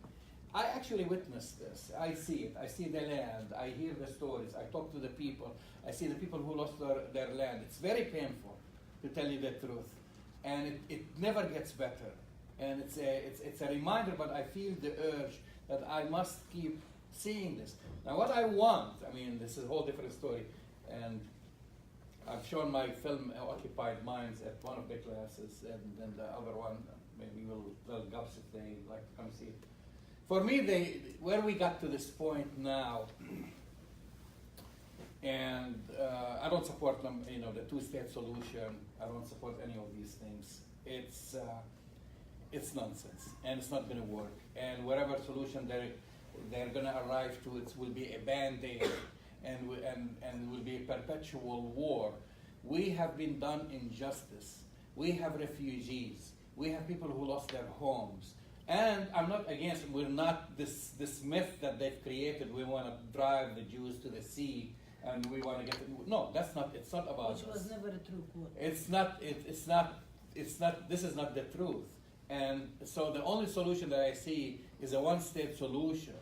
Speaker 7: I actually witnessed this. I see it. I see the land. I hear the stories. I talk to the people. I see the people who lost their land. It's very painful, to tell you the truth. And it never gets better. And it's a reminder, but I feel the urge that I must keep seeing this. Now what I want, this is a whole different story. And I've shown my film Occupied Minds at one of the classes, and then the other one, maybe they'll gups if they like to come see it. For me, where we got to this point now, and I don't support them, the two-state solution. I don't support any of these things. It's nonsense, and it's not going to work. And whatever solution they're going to arrive to, it will be a band-aid, and will be a perpetual war. We have been done injustice. We have refugees. We have people who lost their homes. And I'm not against, we're not this myth that they've created. We want to drive the Jews to the sea, and we want to get them. No, it's not about
Speaker 1: Which was never a true quote.
Speaker 7: It's not, this is not the truth. And so the only solution that I see is a one-state solution,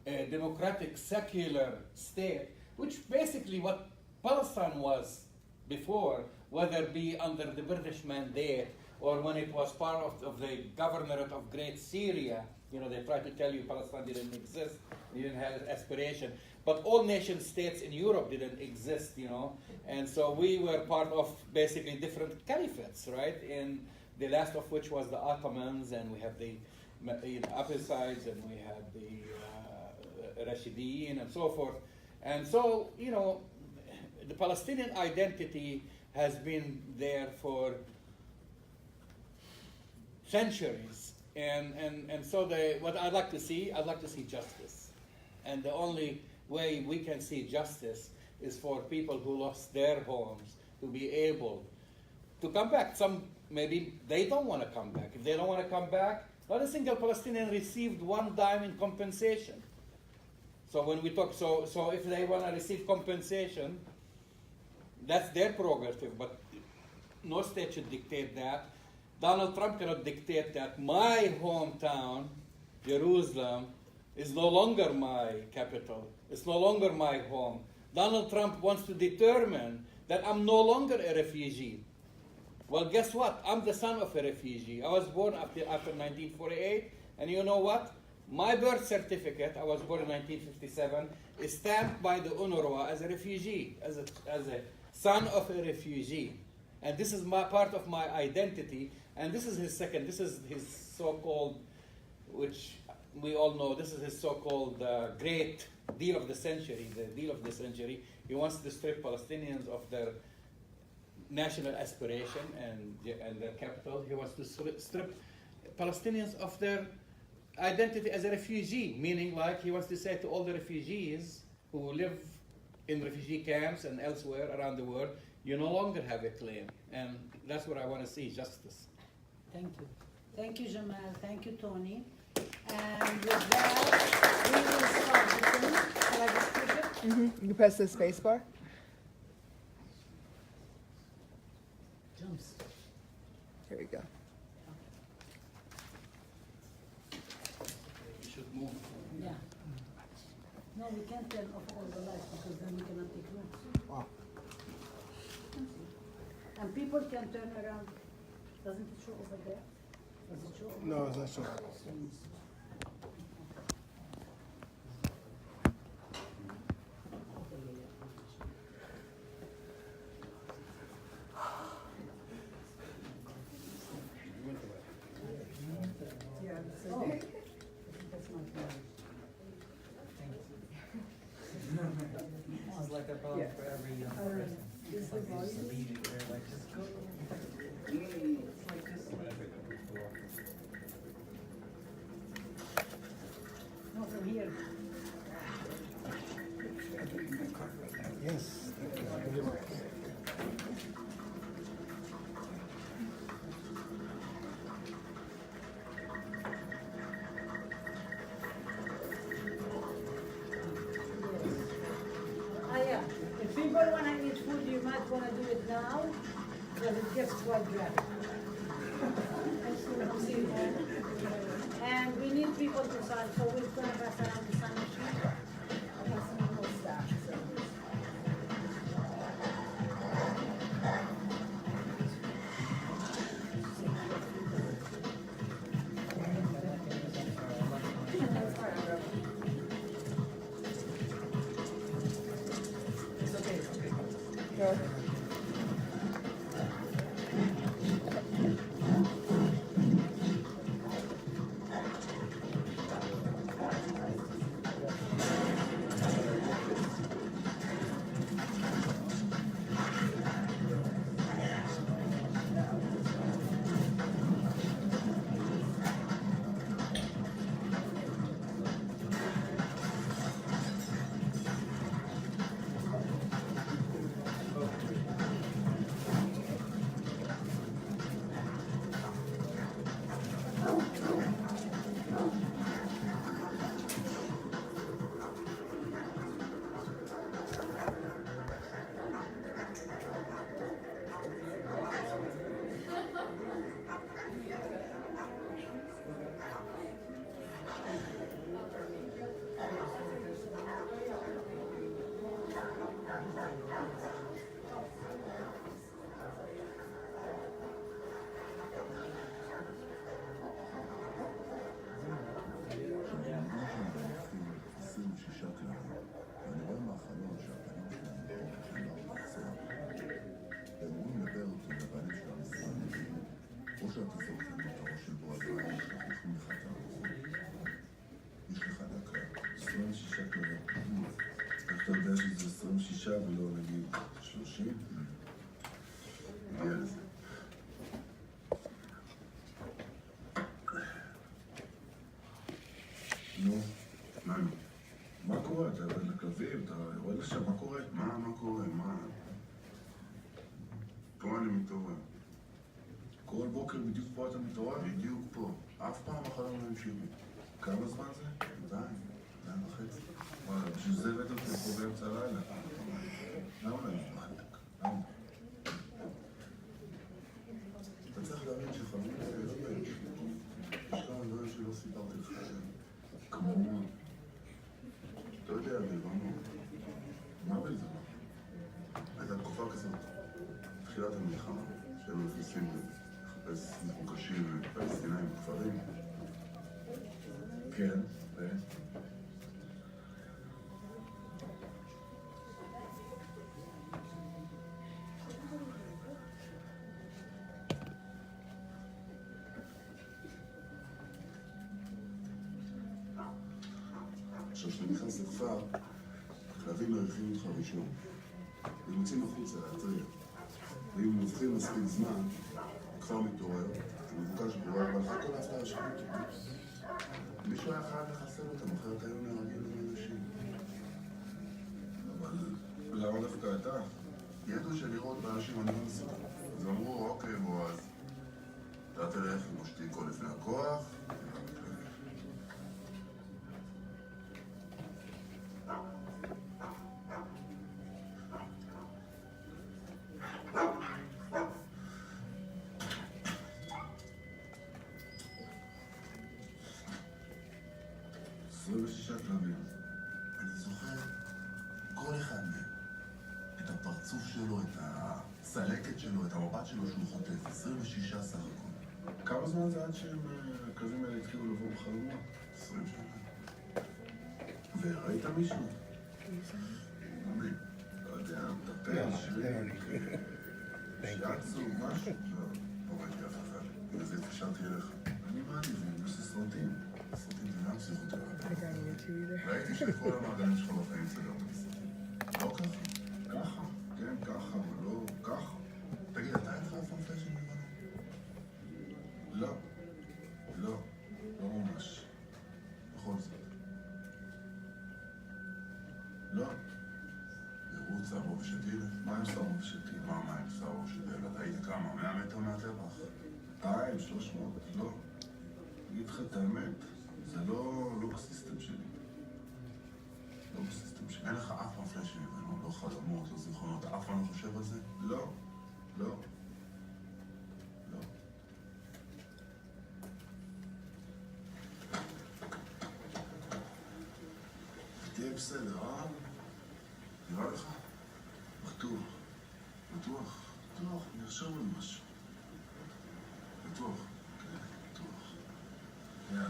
Speaker 7: a democratic, secular state, which basically what Palestine was before, whether it be under the British mandate or when it was part of the governorate of Great Syria. They tried to tell you Palestine didn't exist, you didn't have aspiration. But all nation states in Europe didn't exist, And so we were part of basically different caliphates, right? And the last of which was the Ottomans, and we have the Abbassides, and we had the Rashidin, and so forth. And so, the Palestinian identity has been there for centuries. And so what I'd like to see justice. And the only way we can see justice is for people who lost their homes to be able to come back. Some, maybe they don't want to come back. If they don't want to come back, not a single Palestinian received one dime in compensation. So when we talk, so if they want to receive compensation, that's their prerogative, but no state should dictate that. Donald Trump cannot dictate that my hometown, Jerusalem, is no longer my capital. It's no longer my home. Donald Trump wants to determine that I'm no longer a refugee. Well, guess what? I'm the son of a refugee. I was born after 1948, and you know what? My birth certificate, I was born in 1957, is stamped by the UNRWA as a refugee, as a son of a refugee. And this is part of my identity, and this is his so-called, which we all know, this is his so-called great deal of the century, the deal of the century. He wants to strip Palestinians of their national aspiration and their capital. He wants to strip Palestinians of their identity as a refugee, meaning like he wants to say to all the refugees who live in refugee camps and elsewhere around the world, you no longer have a claim. And that's what I want to see, justice.
Speaker 1: Thank you. Thank you, Jamal. Thank you, Tony. And with that, we will start the thing. Shall I just push it?
Speaker 3: Mm-hmm. You press the space bar.
Speaker 1: Jumps.
Speaker 3: Here we go.
Speaker 7: You should move.
Speaker 1: Yeah. No, we can't turn off all the lights because then we cannot take notes.
Speaker 2: Wow.
Speaker 1: And people can turn around. Doesn't it show over there? Does it show over
Speaker 5: No,
Speaker 1: there?
Speaker 5: it's not sure.
Speaker 3: Yeah.
Speaker 1: Oh, that's not bad.
Speaker 9: It's like a bug
Speaker 3: Yeah.
Speaker 9: for every young person.
Speaker 3: Is
Speaker 9: It's
Speaker 3: the
Speaker 9: like they just
Speaker 3: volume?
Speaker 9: leave it there, like just go. It's like just
Speaker 1: No, from here.
Speaker 2: Yes. Thank you very much.
Speaker 1: Ah, yeah. If people want to eat food, you might want to do it now, because it gets quite dry. See, and we need people to sign, so we're going to pass around the sign sheet. I have some more staff, so.
Speaker 9: it's okay, it's okay.
Speaker 3: Go.
Speaker 10: אתה יודע שזה 26 ולא נגיד 30? נגיע לזה. נו, מה קורה? אתה יורד לכלבים? אתה יורד לשם? מה קורה? מה קורה? מה? פה אני מתעורר. כל בוקר בדיוק פה אתה מתעורר? בדיוק פה. אף פעם החלום לא המשיך לי. כמה זמן זה? 2.5. וואלה, בשביל זה הבאת אותי פה באמצע הלילה. למה לא נשמעתק? למה? אתה צריך להבין שחברים כאלה לא באים. יש כמה דברים שלא סיפרתי לך עליהם. כמו מה? אתה יודע, בלבנון. מה בלבנון? הייתה תקופה כזאת, תחילת המלחמה, שהיינו נכנסים לחפש מבוקשים פלסטינאים בכפרים. כן, ו... עכשיו, כשאתה נכנס לכפר, הכלבים מריחים אותך ראשון. הם יוצאים החוצה להתריע. ואם הם הופכים מספיק זמן, הכפר מתעורר, המבוקש בורר, ואחר כל ההפתעה שלנו קיבוץ. מישהו היה חייב לחסל אותם, אחרת היו נהרגים עם אנשים. אבל למה דווקא אתה? ידעו שלראות באנשים אני לא מסוגל. אז אמרו, אוקיי, בועז, אתה תלך עם מושתיקו לפני הכוח, כלבים. אני זוכר כל אחד מהם, את הפרצוף שלו, את הצלקת שלו, את המבט שלו שהוא חוטף, 26 סך הכל.
Speaker 5: כמה זמן זה עד שהכלבים האלה התחילו לבוא בחלומות?
Speaker 10: 20 שנה.
Speaker 5: וראית מישהו?
Speaker 10: אני לא יודע, מטפל, שריק, שיעצו, משהו. לא ראיתי אף אחד. בגלל זה התקשרתי אליך.
Speaker 5: אני מעדיף, אני עושה סרטים.
Speaker 10: הסרטים זה גם פסיכותרפיה.
Speaker 3: I got it too either.
Speaker 10: ראיתי שכל המעגלים שלך בחיים סגרת בסרטים. לא ככה.
Speaker 5: ככה, כן, ככה, אבל לא ככה.
Speaker 10: תגיד, אתה אין לך אף פעם פלאשים לבנו?
Speaker 5: לא. לא. לא ממש.
Speaker 10: בכל זאת.
Speaker 5: לא.
Speaker 10: יראו סברה ושתילה.
Speaker 5: מה עם סברה ושתילה?
Speaker 10: מה עם סברה ושתילה? אתה היית כמה? 100 מטר מהטבח?
Speaker 5: 200, 300, לא. אגיד לך את האמת, זה לא בסיסטם שלי. לא בסיסטם שלי.
Speaker 10: אין לך אף פעם פלאשים לבנו, לא חלומות, לא זיכרונות, אתה אף פעם לא חושב על זה?
Speaker 5: לא. לא. לא.
Speaker 10: תהיה בסדר, אה? נראה לך?
Speaker 5: בטוח.
Speaker 10: בטוח.
Speaker 5: בטוח, נרשום על משהו.
Speaker 10: בטוח.
Speaker 5: כן, בטוח. יאללה.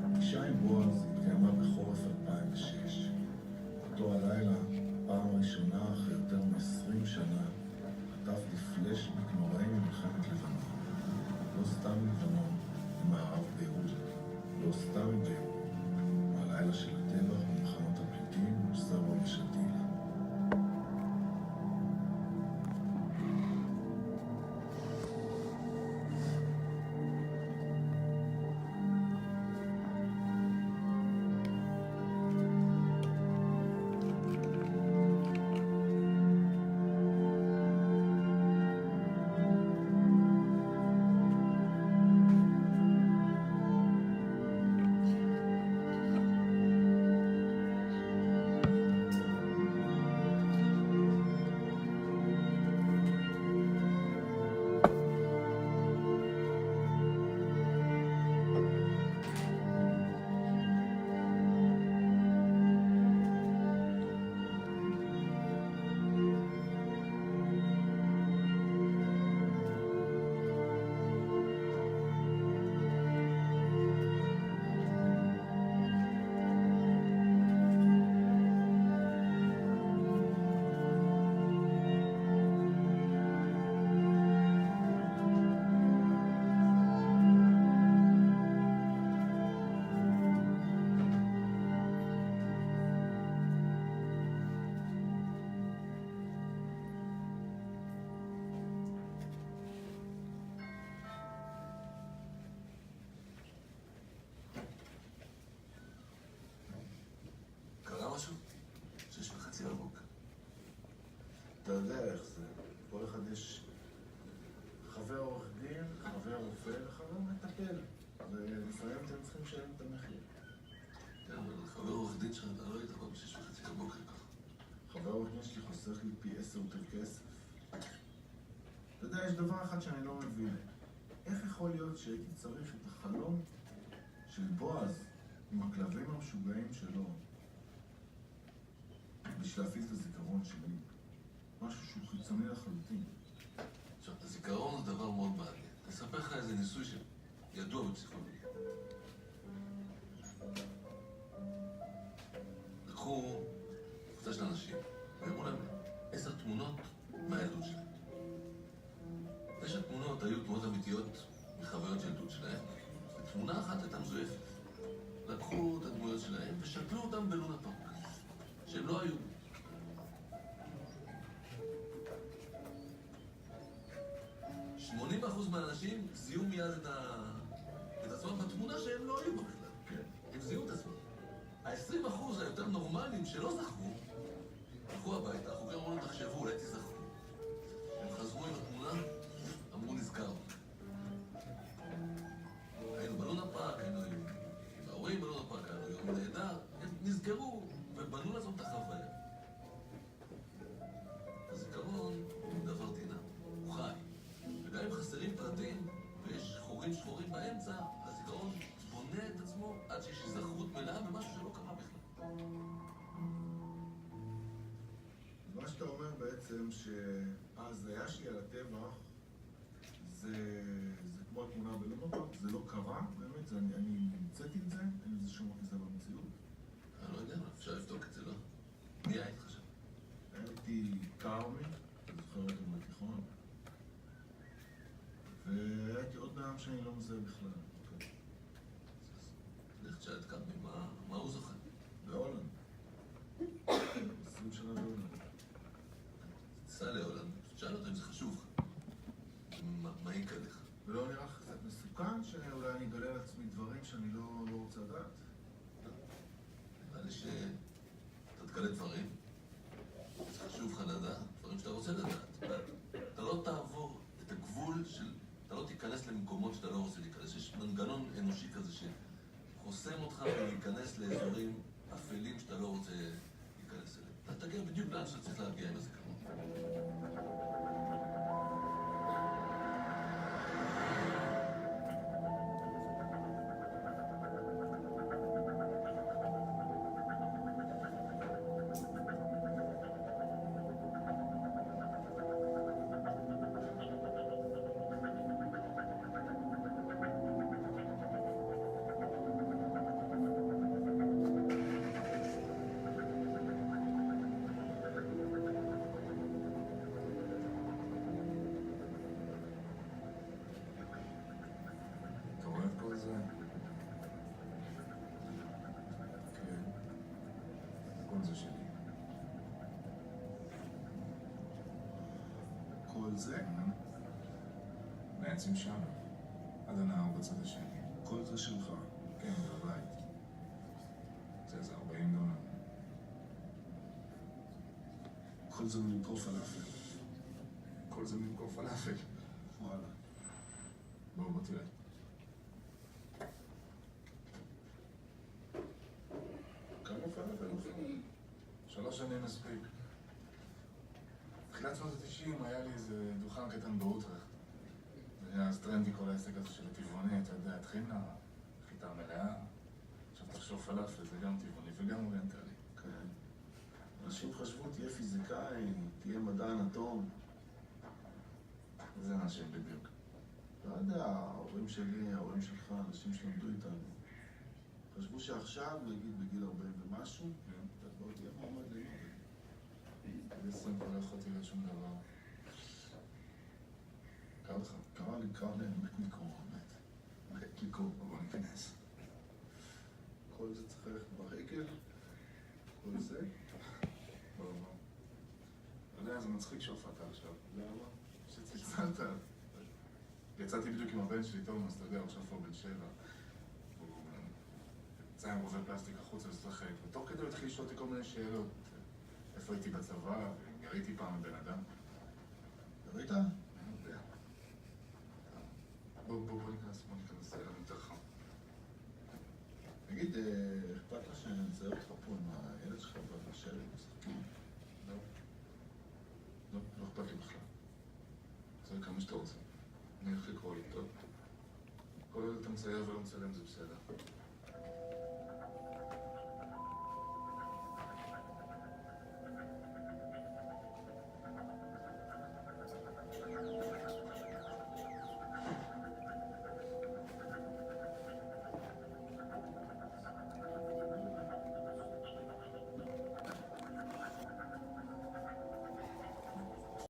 Speaker 5: הפגישה עם בועז התקיימה בחורף 2006. אותו הלילה, פעם ראשונה אחרי יותר מ-20 שנה, חטפתי פלאשבק נוראי ממלחמת לבנון. לא סתם לבנון, ממערב ביירות. לא סתם ביירות, מהלילה של הטבח במחנות הפליטים סברה ושתילה.
Speaker 10: קרה משהו? 6:30 בבוקר.
Speaker 5: אתה יודע איך זה. כל אחד יש חבר עורך דין, חבר רופא וחבר מטפל. ולפעמים אתם צריכים לשלם את המחיר.
Speaker 10: כן, אבל חבר עורך דין שלך, אתה לא היית בא ב6:30 בבוקר ככה.
Speaker 5: חבר עורך דין שלי חוסך לי פי 10 יותר כסף. אתה יודע, יש דבר אחד שאני לא מבין. איך יכול להיות שהייתי צריך את החלום של בועז עם הכלבים המשוגעים שלו בשביל להפעיל את הזיכרון שלי? משהו שהוא חיצוני לחלוטין.
Speaker 10: עכשיו, הזיכרון זה דבר מאוד מעניין. תספר לך איזה ניסוי שידוע בפסיכולוגיה.
Speaker 5: קבוצה של אנשים, והראו להם 10 תמונות מהילדות שלהם. 9 תמונות היו תמונות אמיתיות מחוויות של ילדות שלהם, ותמונה אחת הייתה מזויפת. לקחו את הדמויות שלהם ושתלו אותם בלונה פארק, שהם לא היו. ,80% מהאנשים זיהו מיד את עצמם בתמונה שהם לא היו בכלל. כן. הם זיהו את עצמם. ה-20% היותר נורמליים שלא זכרו, הלכו הביתה, החוקרים אמרו להם תחשבו, אולי תזכרו. הם חזרו עם התמונה, אמרו נזכר. היינו בלונה פארק, היינו עם ההורים בלונה פארק, היינו יום נהדר, הם נזכרו ובנו לעצמם את החוויה. הזיכרון הוא דבר דינה, הוא חי. וגם אם חסרים פרטים ויש חורים שחורים באמצע, הזיכרון בונה את עצמו עד שיש היזכרות מלאה במשהו שלא קרה בכלל.
Speaker 10: מה שאתה אומר בעצם שההזיה שלי על הטבח זה כמו התמונה בלונה פארק, זה לא קרה באמת, אני המצאתי את זה, אין לזה שום אחיזה במציאות.
Speaker 5: אני לא יודע, אפשר לבדוק את זה, לא? מי היה איתך שם?
Speaker 10: הייתי קרמי, אתה זוכר אותם בתיכון, והייתי עוד נעם שאני לא מזהה בכלל.
Speaker 5: לך תשאל את קרמי, מה הוא זוכר?
Speaker 10: בהולנד. 20 שנה בהולנד.
Speaker 5: תסע להולנד, תשאל אותו אם זה חשוב לך. מה יקרה לך?
Speaker 10: ולא נראה לך קצת מסוכן שאולי אני אגלה לעצמי דברים שאני לא רוצה לדעת?
Speaker 5: נראה לי שאתה תגלה דברים, זה חשוב לך לדעת, דברים שאתה רוצה לדעת. אתה לא תעבור את הגבול של... אתה לא תיכנס למקומות שאתה לא רוצה להיכנס. יש מנגנון אנושי כזה שחוסם אותך מלהיכנס לאזורים אפלים שאתה לא רוצה להיכנס אליהם. אתה תגיע בדיוק לאן שאתה צריך להגיע עם הזיכרון.
Speaker 10: כל זה?
Speaker 11: בעצם שם, עד הנהר בצד השני.
Speaker 10: כל זה שלך.
Speaker 11: כן, בבית. זה איזה $40.
Speaker 10: כל זה ממכור פלאפל.
Speaker 11: כל זה ממכור פלאפל.
Speaker 10: וואלה.
Speaker 11: בוא תראה.
Speaker 10: כמה פלאפל?
Speaker 11: 3 שנים מספיק. בתחילת שנות ה-90 היה לי איזה דוכן קטן באוטרכט. זה היה אז טרנדי כל העסק הזה של הטבעוני, אתה יודע, טחינה, חיטה מלאה. עכשיו תחשוב פלאפל, זה גם טבעוני וגם אוריינטלי.
Speaker 10: כן. אנשים חשבו, תהיה פיזיקאי, תהיה מדען אטום.
Speaker 11: איזה אנשים בדיוק.
Speaker 10: לא יודע, ההורים שלי, ההורים שלך, אנשים שלמדו איתנו. חשבו שעכשיו, נגיד בגיל 40 ומשהו, אתה כבר תהיה מועמד ללמוד.
Speaker 11: בגיל 20 כבר לא יכולתי להיות שום דבר. קרה לך?
Speaker 10: קרה לי, מת מקרוב, מת לקרוא.
Speaker 11: בוא ניכנס.
Speaker 10: כל זה צריך ללכת ברגל, כל זה.
Speaker 11: בוא. אתה יודע, זה מצחיק שהופעת עכשיו.
Speaker 10: למה?
Speaker 11: שצלצלת. יצאתי בדיוק עם הבן שלי, תומאס, אתה יודע, עכשיו כבר בן 7. הוא יצא עם רובה פלסטיק החוצה לשחק, ותוך כדי הוא התחיל לשאול אותי כל מיני שאלות. איפה הייתי בצבא, יריתי פעם בבן אדם.
Speaker 10: ירית?
Speaker 11: אני יודע. בוא ניכנס, היה לנו יותר חם.
Speaker 10: תגיד, אכפת לך שנצייר אותך פה עם הילד שלך בשלג משחקים?
Speaker 11: לא אכפת לי בכלל. זה כמה שאתה רוצה. אני הולך לקרוא לי, טוב? כל עוד אתה מצייר ולא מצלם זה בסדר.